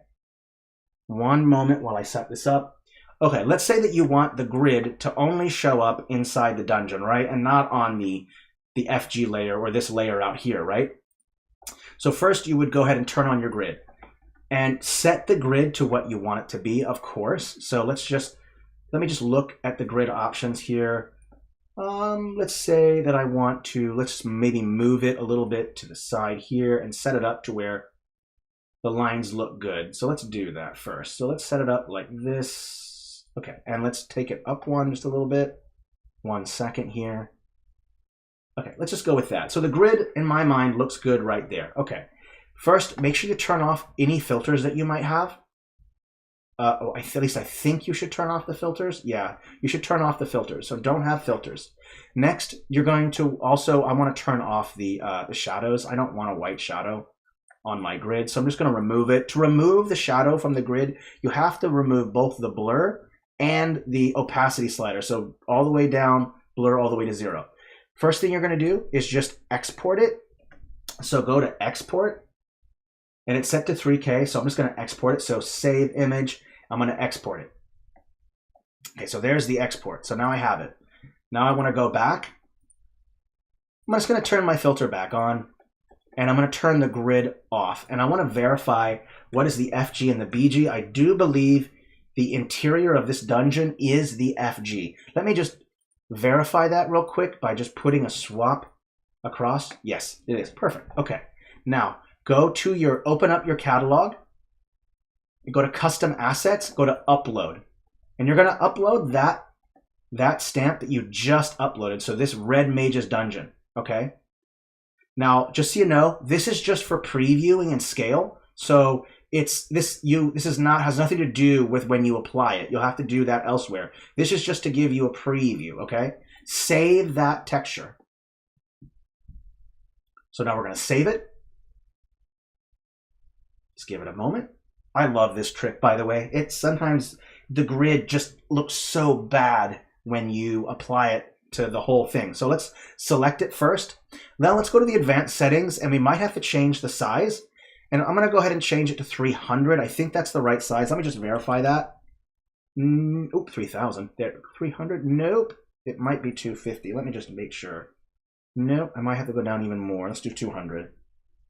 One moment while I set this up. Okay, let's say that you want the grid to only show up inside the dungeon, right? And not on the FG layer or this layer out here, right? So first you would go ahead and turn on your grid and set the grid to what you want it to be, of course. So let me just look at the grid options here. Let's say that I want to, let's maybe move it a little bit to the side here and set it up to where the lines look good. So let's do that first. So let's set it up like this. Okay, and let's take it up one just a little bit. 1 second here. Okay, let's just go with that. So the grid, in my mind, looks good right there. Okay, first, make sure you turn off any filters that you might have. At least I think you should turn off the filters. Yeah, you should turn off the filters. So don't have filters. Next, you're going to also, I want to turn off the shadows. I don't want a white shadow on my grid, so I'm just going to remove it. To remove the shadow from the grid, you have to remove both the blur and the opacity slider. So all the way down, blur all the way to 0. First thing you're going to do is just export it. So go to export, and it's set to 3K. So I'm just going to export it. So save image. I'm going to export it. Okay, so there's the export. So now I have it. Now I want to go back. I'm just going to turn my filter back on, and I'm going to turn the grid off. And I want to verify what is the FG and the BG. I do believe the interior of this dungeon is the FG. Let me just verify that real quick by just putting a swap across. Yes, it is. Perfect. Okay. Now go to open up your catalog. You go to custom assets, go to upload. And you're going to upload that stamp that you just uploaded. So this Red Mage's dungeon. Okay. Now, just so you know, this is just for previewing and scale. So has nothing to do with when you apply it. You'll have to do that elsewhere. This is just to give you a preview, okay? Save that texture. So now we're going to save it. Just give it a moment. I love this trick, by the way. Sometimes the grid just looks so bad when you apply it to the whole thing. So let's select it first. Now let's go to the advanced settings, and we might have to change the size. And I'm going to go ahead and change it to 300. I think that's the right size. Let me just verify that. 3,000. There, 300. Nope. It might be 250. Let me just make sure. Nope. I might have to go down even more. Let's do 200.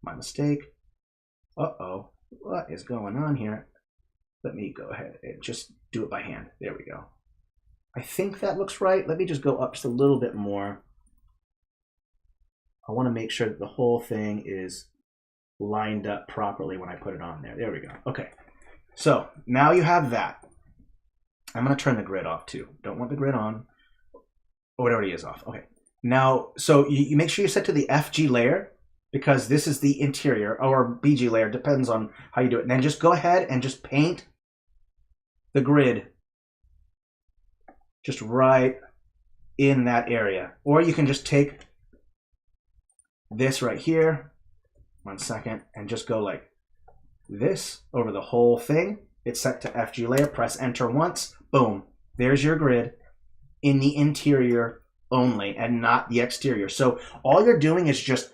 My mistake. Uh-oh. What is going on here? Let me go ahead and just do it by hand. There we go. I think that looks right. Let me just go up just a little bit more. I want to make sure that the whole thing is lined up properly when I put it on there. There we go. Okay. So now you have that. I'm going to turn the grid off too. Don't want the grid on. Or it already is off. Okay. Now, so you make sure you set to the FG layer, because this is the interior, or BG layer, depends on how you do it. And then just go ahead and just paint the grid just right in that area. Or you can just take this right here, 1 second, and just go like this over the whole thing. It's set to FG layer, press enter once, boom, there's your grid in the interior only and not the exterior. So all you're doing is just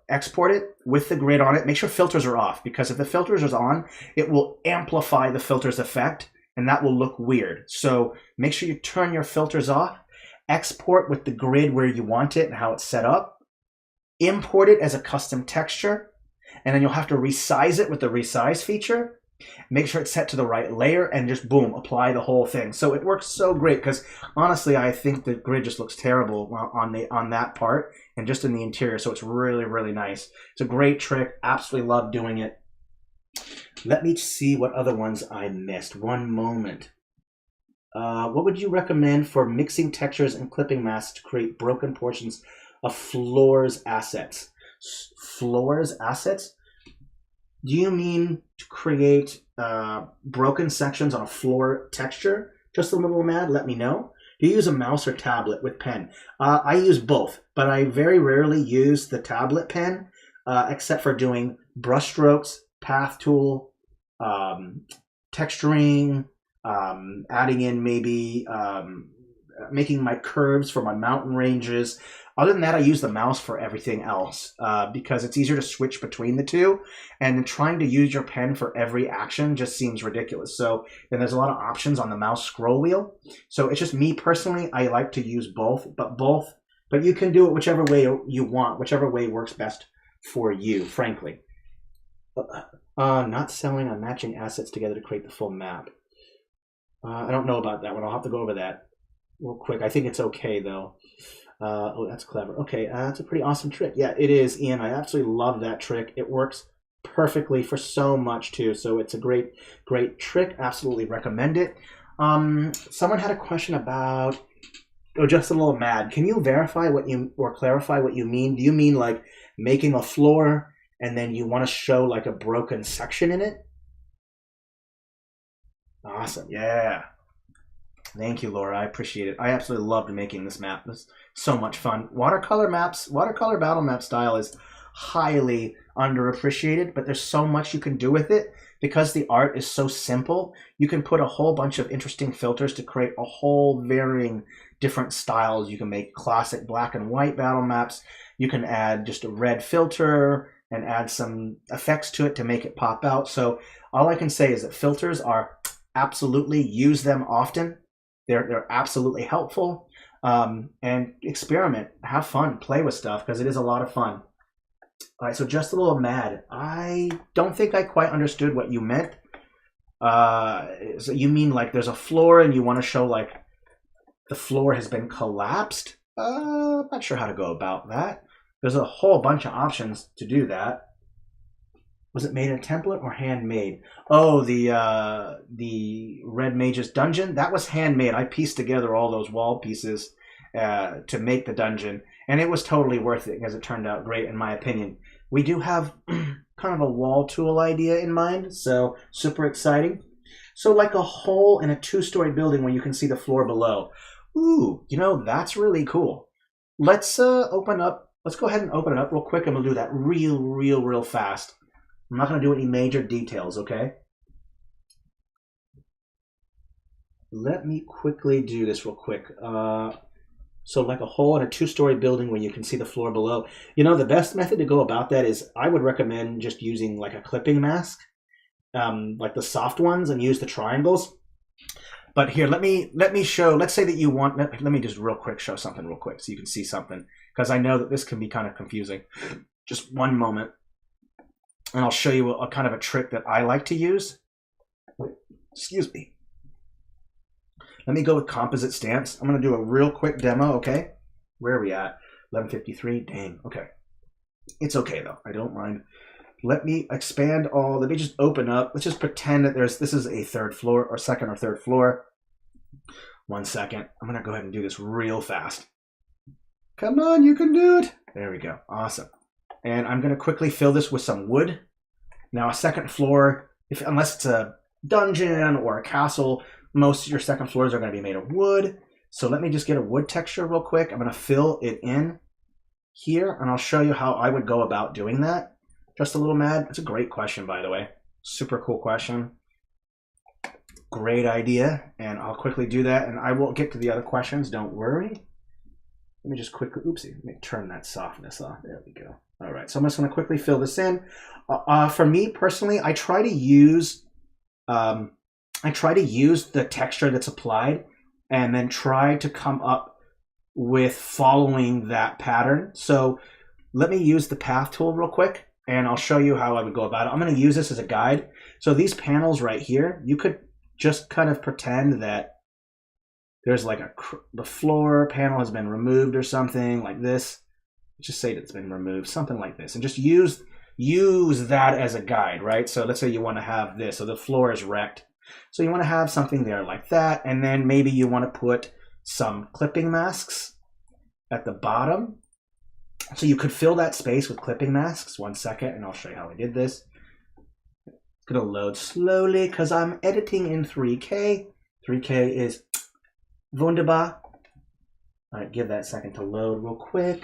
export it with the grid on it. Make sure filters are off, because if the filters are on, it will amplify the filter's effect and that will look weird. So make sure you turn your filters off, export with the grid where you want it and how it's set up, import it as a custom texture, and then you'll have to resize it with the resize feature. Make sure it's set to the right layer and just boom, apply the whole thing. So it works so great, because honestly, I think the grid just looks terrible on that part and just in the interior. So it's really, really nice. It's a great trick. Absolutely love doing it. Let me see what other ones I missed. One moment. What would you recommend for mixing textures and clipping masks to create broken portions of floors assets? Floors assets? Do you mean to create broken sections on a floor texture? Just a little mad, let me know. Do you use a mouse or tablet with pen? I use both, but I very rarely use the tablet pen, except for doing brush strokes, path tool, texturing, adding in maybe making my curves for my mountain ranges. Other than that, I use the mouse for everything else because it's easier to switch between the two, and trying to use your pen for every action just seems ridiculous. So then there's a lot of options on the mouse scroll wheel. So it's just me personally, I like to use both, but you can do it whichever way you want, whichever way works best for you, frankly. Not selling on matching assets together to create the full map. I don't know about that one. I'll have to go over that real quick. I think it's okay though. Oh, that's clever. Okay, that's a pretty awesome trick. Yeah, it is, Ian. I absolutely love that trick. It works perfectly for so much too. So it's a great, great trick. Absolutely recommend it. Someone had a question about, just a little mad. Can you verify what you, or clarify what you mean? Do you mean like making a floor and then you want to show like a broken section in it? Awesome. Yeah. Thank you, Laura. I appreciate it. I absolutely loved making this map. It was so much fun. Watercolor battle map style is highly underappreciated, but there's so much you can do with it. Because the art is so simple, you can put a whole bunch of interesting filters to create a whole varying different styles. You can make classic black and white battle maps. You can add just a red filter and add some effects to it to make it pop out. So all I can say is that filters are absolutely, use them often. They're absolutely helpful, and experiment, have fun, play with stuff, because it is a lot of fun. All right, so just a little mad. I don't think I quite understood what you meant. So you mean like there's a floor and you want to show like the floor has been collapsed? I'm not sure how to go about that. There's a whole bunch of options to do that. Was it made in a template or handmade? Oh, the Red Mage's dungeon? That was handmade. I pieced together all those wall pieces to make the dungeon, and it was totally worth it because it turned out great in my opinion. We do have kind of a wall tool idea in mind, so super exciting. So like a hole in a 2-story building where you can see the floor below. Ooh, you know, that's really cool. Let's open up. Let's go ahead and open it up real quick, and we'll do that real fast. I'm not going to do any major details, okay? Let me quickly do this real quick. So like a hole in a 2-story building where you can see the floor below. You know, the best method to go about that is I would recommend just using like a clipping mask, like the soft ones, and use the triangles. But here, let me show, let's say that you want, let me just real quick show something real quick so you can see something, because I know that this can be kind of confusing. Just one moment. And I'll show you a kind of a trick that I like to use. Excuse me. Let me go with composite stance. I'm going to do a real quick demo, okay? Where are we at? 11:53. Dang, okay. It's okay, though. I don't mind. Let me expand all. Let me just open up. Let's just pretend that this is a third floor, or second or third floor. 1 second. I'm going to go ahead and do this real fast. Come on, you can do it. There we go. Awesome. And I'm going to quickly fill this with some wood. Now, a second floor, unless it's a dungeon or a castle, most of your second floors are going to be made of wood. So let me just get a wood texture real quick. I'm going to fill it in here, and I'll show you how I would go about doing that. Just a little mad. It's a great question, by the way. Super cool question. Great idea, and I'll quickly do that, and I will get to the other questions. Don't worry. Let me just quickly, oopsie, let me turn that softness off. There we go. All right, so I'm just going to quickly fill this in. For me personally, I try to use the texture that's applied, and then try to come up with following that pattern. So let me use the path tool real quick, and I'll show you how I would go about it. I'm going to use this as a guide. So these panels right here, you could just kind of pretend that there's like the floor panel has been removed or something like this. Just say that it's been removed, something like this, and just use that as a guide, right? So let's say you want to have this, so the floor is wrecked. So you want to have something there like that, and then maybe you want to put some clipping masks at the bottom. So you could fill that space with clipping masks. 1 second, and I'll show you how I did this. It's gonna load slowly because I'm editing in 3K. 3K is wunderbar. All right, give that a second to load real quick.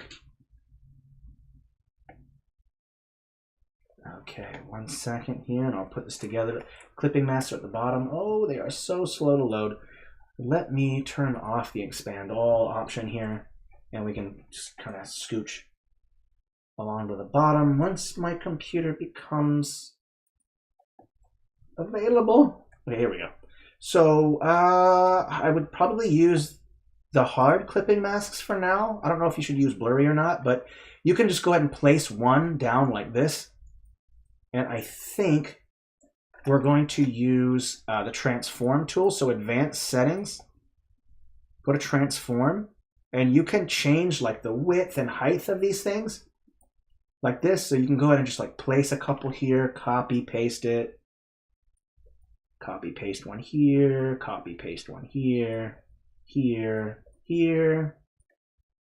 Okay, 1 second here, and I'll put this together. Clipping masks are at the bottom. Oh, they are so slow to load. Let me turn off the expand all option here, and we can just kind of scooch along to the bottom once my computer becomes available. Okay, here we go. So I would probably use the hard clipping masks for now. I don't know if you should use blurry or not, but you can just go ahead and place one down like this. And I think we're going to use the transform tool. So advanced settings, go to transform, and you can change like the width and height of these things like this. So you can go ahead and just like place a couple here, copy, paste it, copy, paste one here, copy, paste one here, here, here.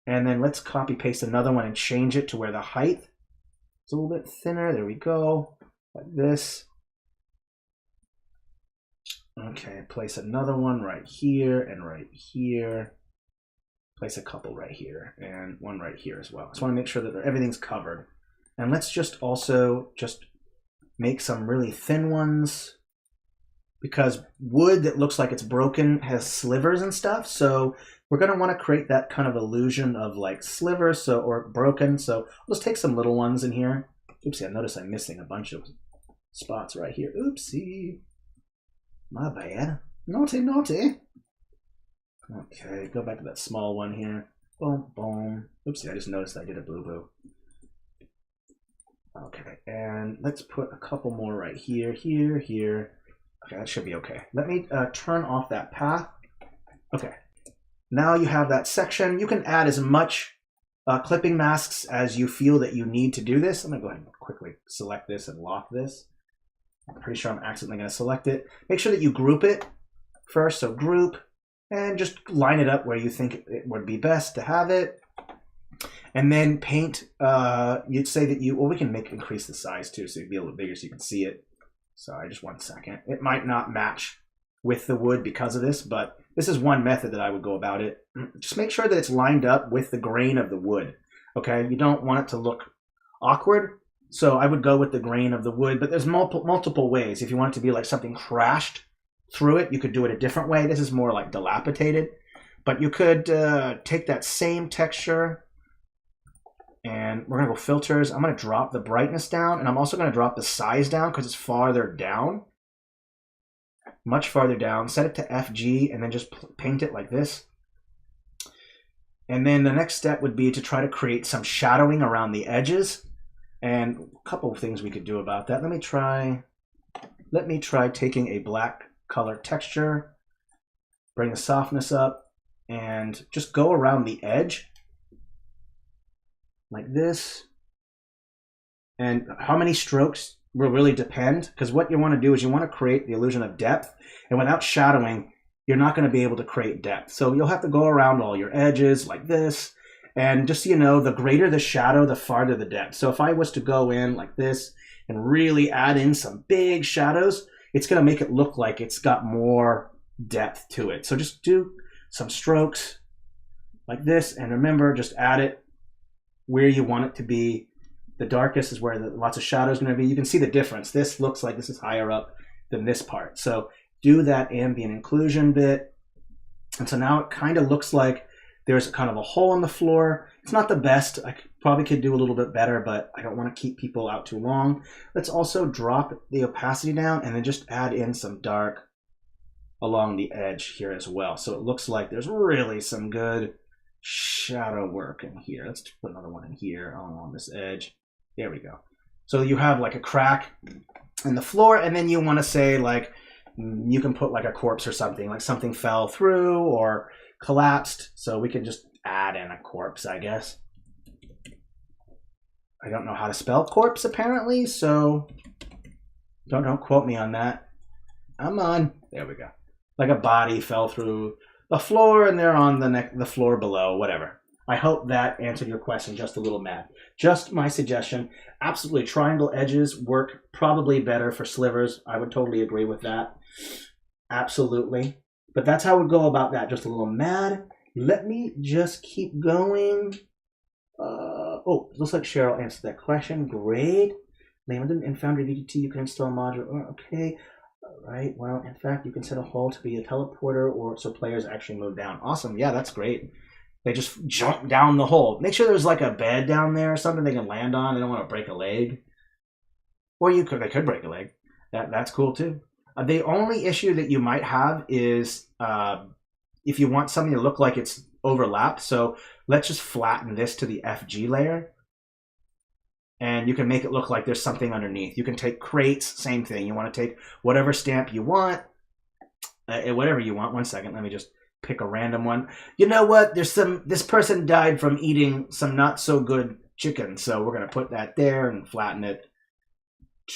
And then let's copy, paste another one and change it to where the height is a little bit thinner. There we go. Like this. Okay, place another one right here and right here. Place a couple right here and one right here as well. Just want to make sure that everything's covered. And let's just also just make some really thin ones, because wood that looks like it's broken has slivers and stuff. So we're going to want to create that kind of illusion of like slivers, or broken. So let's take some little ones in here. Oopsie, I noticed I'm missing a bunch of spots right here. Oopsie. My bad. Naughty, naughty. Okay, go back to that small one here. Boom, boom. Oopsie, I just noticed I did a boo-boo. Okay, and let's put a couple more right here, here, here. Okay, that should be okay. Let me turn off that path. Okay, now you have that section. You can add as much clipping masks as you feel that you need to do this. I'm gonna go ahead and quickly select this and lock this. I'm pretty sure I'm accidentally gonna select it. Make sure that you group it first, so group, and just line it up where you think it would be best to have it. And then paint, you'd say that well, we can increase the size too, so it'd be a little bigger so you can see it. Sorry, just 1 second. It might not match with the wood because of this, but this is one method that I would go about it. Just make sure that it's lined up with the grain of the wood, okay? You don't want it to look awkward, so I would go with the grain of the wood, but there's multiple ways. If you want it to be like something crashed through it, you could do it a different way. This is more like dilapidated, but you could take that same texture, and we're gonna go filters. I'm gonna drop the brightness down, and I'm also gonna drop the size down because it's farther down, much farther down. Set it to FG and then just paint it like this. And then the next step would be to try to create some shadowing around the edges. And a couple of things we could do about that. Let me try taking a black color texture, bring the softness up, and just go around the edge like this. And how many strokes will really depend, because what you want to do is you want to create the illusion of depth, and without shadowing you're not going to be able to create depth. So you'll have to go around all your edges like this, and just so you know, the greater the shadow, the farther the depth. So if I was to go in like this and really add in some big shadows, it's going to make it look like it's got more depth to it. So just do some strokes like this. And remember, just add it where you want it to be. The darkest is where lots of shadows are going to be. You can see the difference. This looks like this is higher up than this part. So do that ambient inclusion bit. And so now it kind of looks like there's kind of a hole in the floor. It's not the best. I probably could do a little bit better, but I don't want to keep people out too long. Let's also drop the opacity down and then just add in some dark along the edge here as well. So it looks like there's really some good shadow work in here. Let's put another one in here along this edge. There we go. So you have like a crack in the floor, and then you want to say like, you can put like a corpse or something, like something fell through or collapsed. So we can just add in a corpse, I guess. I don't know how to spell corpse apparently, so don't quote me on that. I'm on. There we go. Like a body fell through the floor and they're on the floor below, whatever. I hope that answered your question just a little, Matt. Just my suggestion. Absolutely, triangle edges work probably better for slivers. I would totally agree with that. Absolutely. But that's how we go about that. Just a little mad. Let me just keep going. Oh, looks like Cheryl answered that question. Great. Lambda and Foundry VDT, you can install a module. Oh, okay. All right. Well, in fact, you can set a hole to be a teleporter or so players actually move down. Awesome. Yeah, that's great. They just jump down the hole. Make sure there's like a bed down there or something they can land on. They don't want to break a leg. Or they could break a leg. That's cool too. The only issue that you might have is if you want something to look like it's overlapped. So let's just flatten this to the FG layer. And you can make it look like there's something underneath. You can take crates, same thing. You want to take whatever stamp you want. Whatever you want. 1 second, let me just pick a random one. You know what? This person died from eating some not so good chicken. So we're going to put that there and flatten it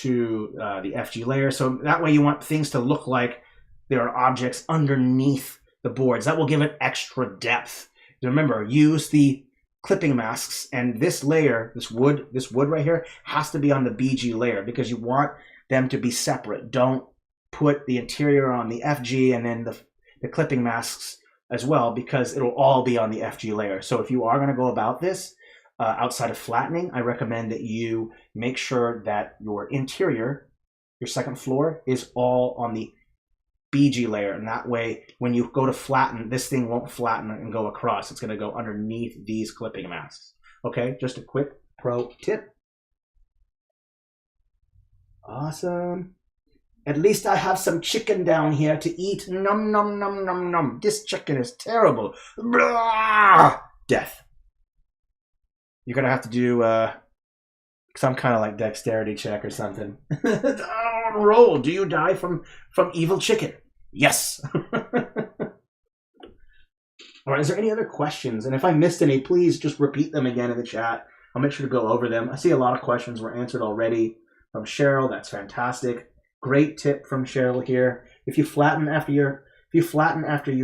to the FG layer. So that way you want things to look like there are objects underneath the boards. That will give it extra depth. Remember, use the clipping masks, and this layer, this wood right here, has to be on the BG layer because you want them to be separate. Don't put the interior on the FG and then the clipping masks as well, because it'll all be on the FG layer. So if you are going to go about this outside of flattening, I recommend that you make sure that your interior, your second floor, is all on the BG layer, and that way when you go to flatten, this thing won't flatten and go across. It's going to go underneath these clipping masks. Okay, just a quick pro tip. Awesome. At least I have some chicken down here to eat. Nom nom nom nom nom. This chicken is terrible. Blah! Death. You're gonna have to do some kind of like dexterity check or something. Roll. Do you die from evil chicken? Yes. All right. Is there any other questions? And if I missed any, please just repeat them again in the chat. I'll make sure to go over them. I see a lot of questions were answered already from Cheryl. That's fantastic. Great tip from Cheryl here. If you flatten after your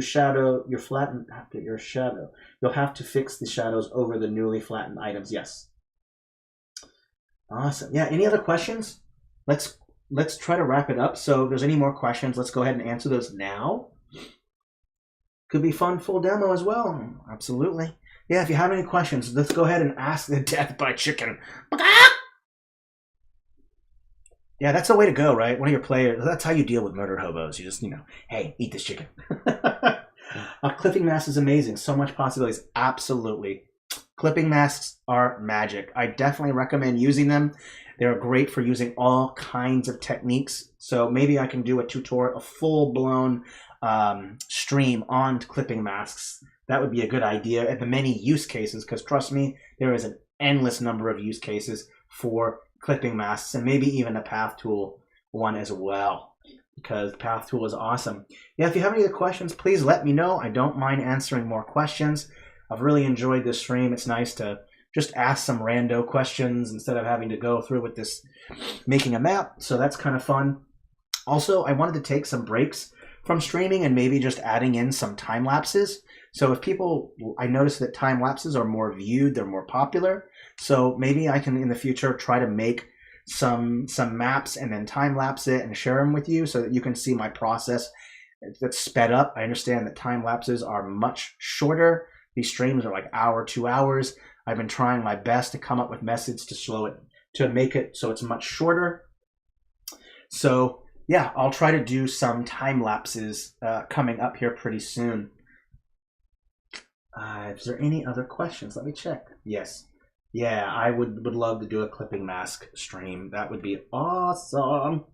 shadow, you'll have to fix the shadows over the newly flattened items. Yes. Awesome. Yeah. Any other questions? Let's try to wrap it up. So if there's any more questions, let's go ahead and answer those now. Could be fun full demo as well. Absolutely. Yeah. If you have any questions, let's go ahead and ask the death by chicken. Yeah, that's the way to go, right? One of your players, that's how you deal with murder hobos. You just, hey, eat this chicken. Clipping masks is amazing. So much possibilities. Absolutely. Clipping masks are magic. I definitely recommend using them. They're great for using all kinds of techniques. So maybe I can do a tutorial, a full-blown stream on clipping masks. That would be a good idea. And the many use cases, because trust me, there is an endless number of use cases for clipping masks, and maybe even a path tool one as well, because path tool is awesome. Yeah, if you have any other questions, please let me know. I don't mind answering more questions. I've really enjoyed this stream. It's nice to just ask some rando questions instead of having to go through with this making a map. So that's kind of fun. Also, I wanted to take some breaks from streaming and maybe just adding in some time lapses. So if I noticed that time lapses are more viewed, they're more popular. So maybe I can in the future try to make some maps and then time lapse it and share them with you so that you can see my process that's sped up. I understand that time lapses are much shorter. These streams are like hour, 2 hours. I've been trying my best to come up with methods to slow it, to make it so it's much shorter. So yeah, I'll try to do some time lapses coming up here pretty soon. Is there any other questions? Let me check. Yes. Yeah, I would love to do a clipping mask stream. That would be awesome.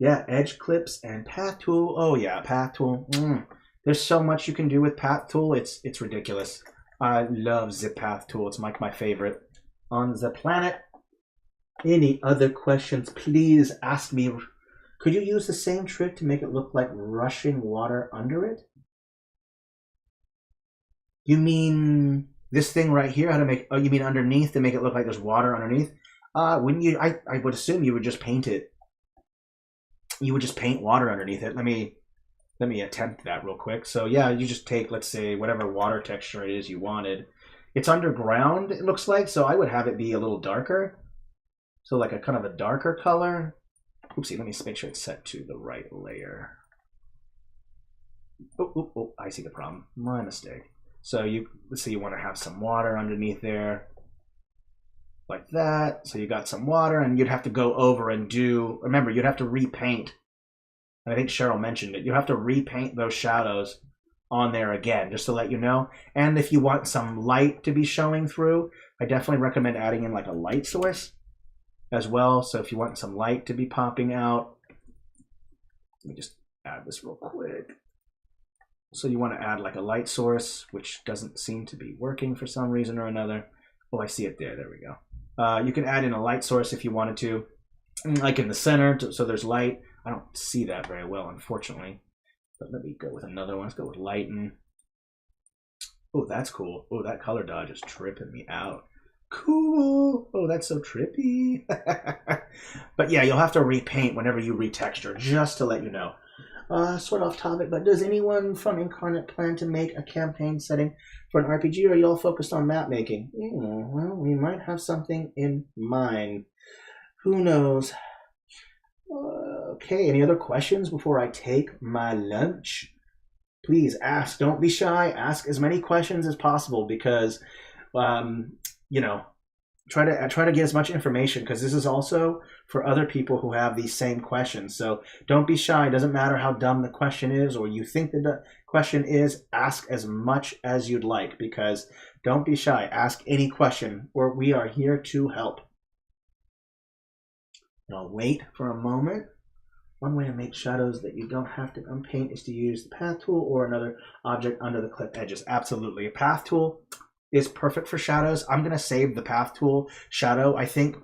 Yeah, edge clips and path tool. Oh yeah, path tool. There's so much you can do with path tool. It's ridiculous. I love the path tool. It's like my favorite on the planet. Any other questions? Please ask me. Could you use the same trick to make it look like rushing water under it? You mean this thing right here? How to make? Oh, you mean underneath to make it look like there's water underneath? Wouldn't you? I would assume you would just paint it. You would just paint water underneath it. Let me attempt that real quick. So yeah, you just take, let's say, whatever water texture it is you wanted. It's underground, it looks like, so I would have it be a little darker. So like a kind of a darker color. Oopsie, let me make sure it's set to the right layer. Oh, I see the problem. My mistake. So let's say you want to have some water underneath there. Like that. So you got some water, and you'd have to go over and remember, you'd have to repaint. And I think Cheryl mentioned it. You have to repaint those shadows on there again, just to let you know. And if you want some light to be showing through, I definitely recommend adding in like a light source as well. So if you want some light to be popping out, let me just add this real quick. So you want to add like a light source, which doesn't seem to be working for some reason or another. Oh, I see it there. There we go. You can add in a light source if you wanted to, like in the center, so there's light. I don't see that very well, unfortunately. But let me go with another one. Let's go with lighten. Oh, that's cool. Oh, that color dodge is tripping me out. Cool. Oh, that's so trippy. But yeah, you'll have to repaint whenever you retexture, just to let you know. Sort of off topic, but does anyone from Inkarnate plan to make a campaign setting for an RPG, or are you all focused on map making? Well, we might have something in mind. Who knows? Okay, any other questions before I take my lunch? Please ask. Don't be shy. Ask as many questions as possible because, you know, try to get as much information, because this is also for other people who have these same questions. So don't be shy. It doesn't matter how dumb the question is or you think the question is. Ask as much as you'd like, because don't be shy. Ask any question, or we are here to help. And I'll wait for a moment. One way to make shadows that you don't have to unpaint is to use the path tool or another object under the clip edges. Absolutely. A path tool is perfect for shadows. I'm going to save the path tool shadow, I think,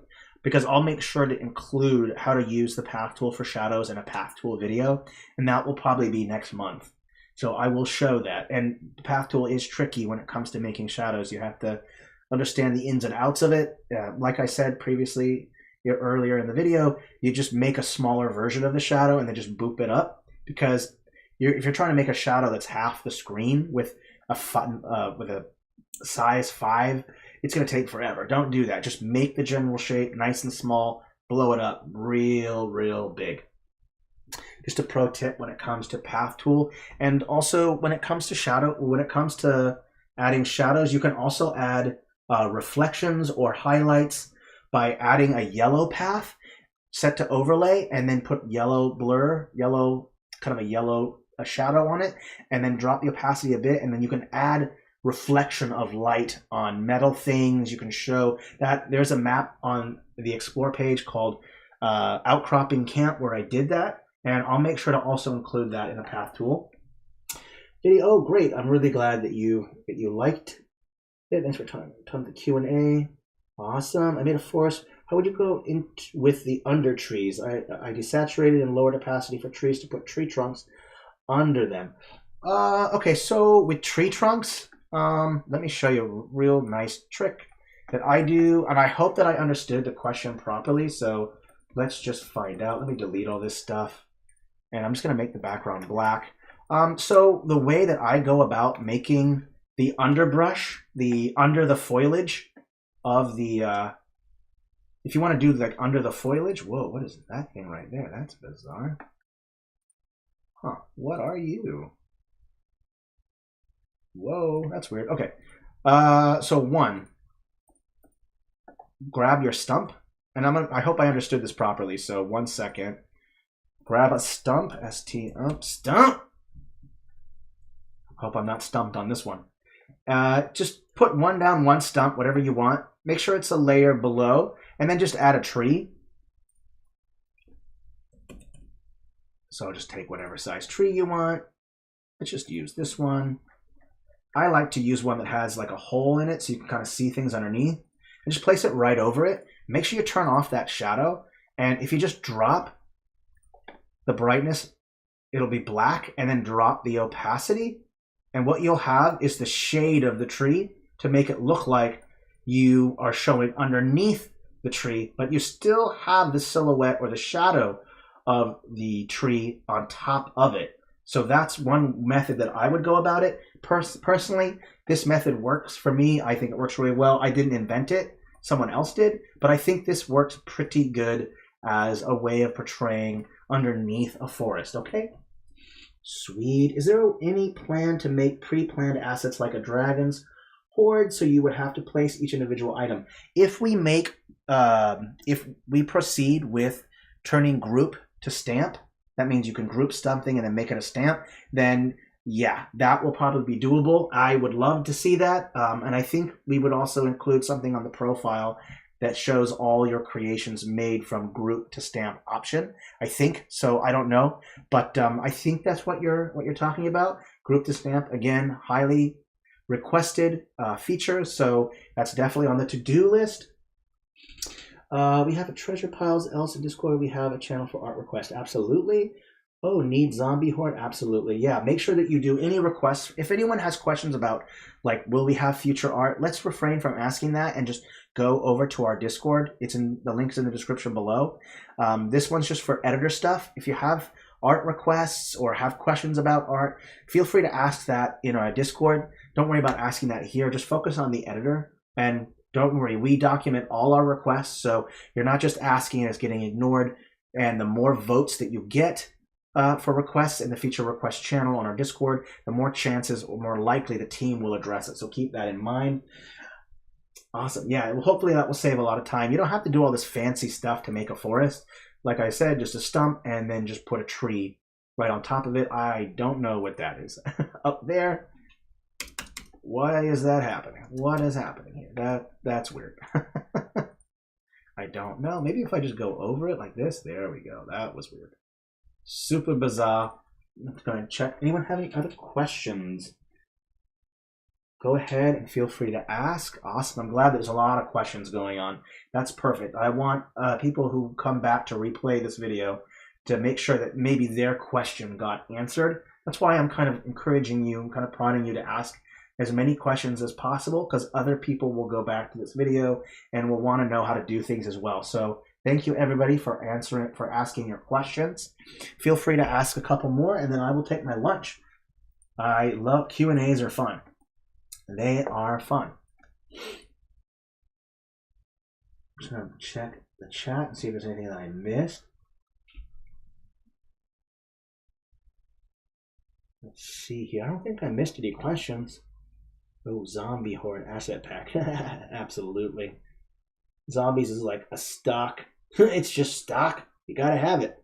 because I'll make sure to include how to use the path tool for shadows in a path tool video, and that will probably be next month. So I will show that. And the path tool is tricky when it comes to making shadows. You have to understand the ins and outs of it. Like I said previously, earlier in the video, you just make a smaller version of the shadow and then just boop it up, because if you're trying to make a shadow that's half the screen with a size 5, it's going to take forever. Don't do that. Just make the general shape nice and small, blow it up real big. Just a pro tip when it comes to path tool. And also when it comes to adding shadows, you can also add reflections or highlights by adding a yellow path set to overlay, and then put yellow shadow on it, and then drop the opacity a bit, and then you can add reflection of light on metal things. You can show that. There's a map on the explore page called Outcropping Camp where I did that, and I'll make sure to also include that in the path tool. Oh, great. I'm really glad that you liked it. Thanks for time the Q&A. Awesome. I made a forest. How would you go in with the under trees? I desaturated and lowered opacity for trees to put tree trunks under them. Okay, so with tree trunks, let me show you a real nice trick that I do, and I hope that I understood the question properly, so let's just find out. Let me delete all this stuff, and I'm just going to make the background black. So the way that I go about making the underbrush, under the foliage of the, if you want to do like under the foliage, whoa, what is that thing right there? That's bizarre. Huh, what are you? Whoa, that's weird. Okay. So 1, grab your stump. And I hope I understood this properly. So 1 second. Grab a stump, S-T-ump, stump. Hope I'm not stumped on this one. Just put 1 down, 1 stump, whatever you want. Make sure it's a layer below, and then just add a tree. So just take whatever size tree you want. Let's just use this one. I like to use one that has like a hole in it so you can kind of see things underneath. And just place it right over it. Make sure you turn off that shadow. And if you just drop the brightness, it'll be black, and then drop the opacity. And what you'll have is the shade of the tree to make it look like you are showing underneath the tree, but you still have the silhouette or the shadow of the tree on top of it. So that's one method that I would go about it. Personally, this method works for me. I think it works really well. I didn't invent it. Someone else did. But I think this works pretty good as a way of portraying underneath a forest, okay? Sweet. Is there any plan to make pre-planned assets like a dragon's horde so you would have to place each individual item? If we make, if we proceed with turning group to stamp, that means you can group something and then make it a stamp, then yeah, that will probably be doable. I would love to see that. And I think we would also include something on the profile that shows all your creations made from group to stamp option. I think so. I don't know, but I think that's what you're talking about. Group to stamp, again, highly requested feature. So that's definitely on the to-do list. We have a treasure piles. Else in Discord, we have a channel for art request. Absolutely. Oh, need zombie horde? Absolutely. Yeah, make sure that you do any requests. If anyone has questions about, like, will we have future art, let's refrain from asking that and just go over to our Discord. It's in the links in the description below. This one's just for editor stuff. If you have art requests or have questions about art, feel free to ask that in our Discord. Don't worry about asking that here. Just focus on the editor. And don't worry, we document all our requests. So you're not just asking and it's getting ignored. And the more votes that you get, for requests in the feature request channel on our Discord, the more chances or more likely the team will address it. So keep that in mind. Awesome. Yeah, well, hopefully that will save a lot of time. You don't have to do all this fancy stuff to make a forest. Like I said, just a stump and then just put a tree right on top of it. I don't know what that is. Up there. Why is that happening? What is happening here? That's weird. I don't know. Maybe if I just go over it like this. There we go. That was weird. Super bizarre. Let's go and check. Anyone have any other questions? Go ahead and feel free to ask. Awesome. I'm glad there's a lot of questions going on. That's perfect. I want people who come back to replay this video to make sure that maybe their question got answered. That's why I'm kind of encouraging you, kind of prodding you to ask as many questions as possible, because other people will go back to this video and will want to know how to do things as well. So thank you everybody for asking your questions. Feel free to ask a couple more and then I will take my lunch. I love Q&As are fun. They are fun. I'm just going to check the chat and see if there's anything that I missed. Let's see here. I don't think I missed any questions. Oh, zombie horde asset pack. Absolutely. Zombies is like a stock. It's just stock. You gotta have it.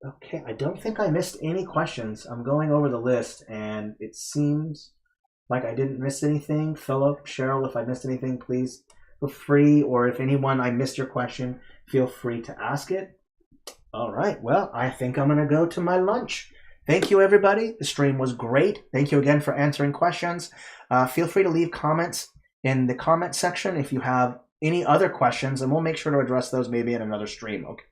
Okay, I don't think I missed any questions. I'm going over the list and it seems like I didn't miss anything. Philip, Cheryl, if I missed anything, please feel free. Or if anyone, I missed your question, feel free to ask it. All right, well, I think I'm gonna go to my lunch. Thank you, everybody. The stream was great. Thank you again for answering questions. Feel free to leave comments in the comment section if you have any other questions, and we'll make sure to address those maybe in another stream. Okay.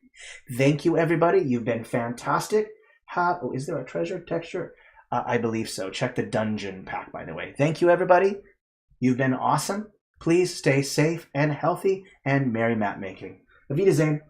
Thank you, everybody. You've been fantastic. Oh, is there a treasure texture? I believe so. Check the dungeon pack, by the way. Thank you, everybody. You've been awesome. Please stay safe and healthy, and merry map making. Auf Wiedersehen.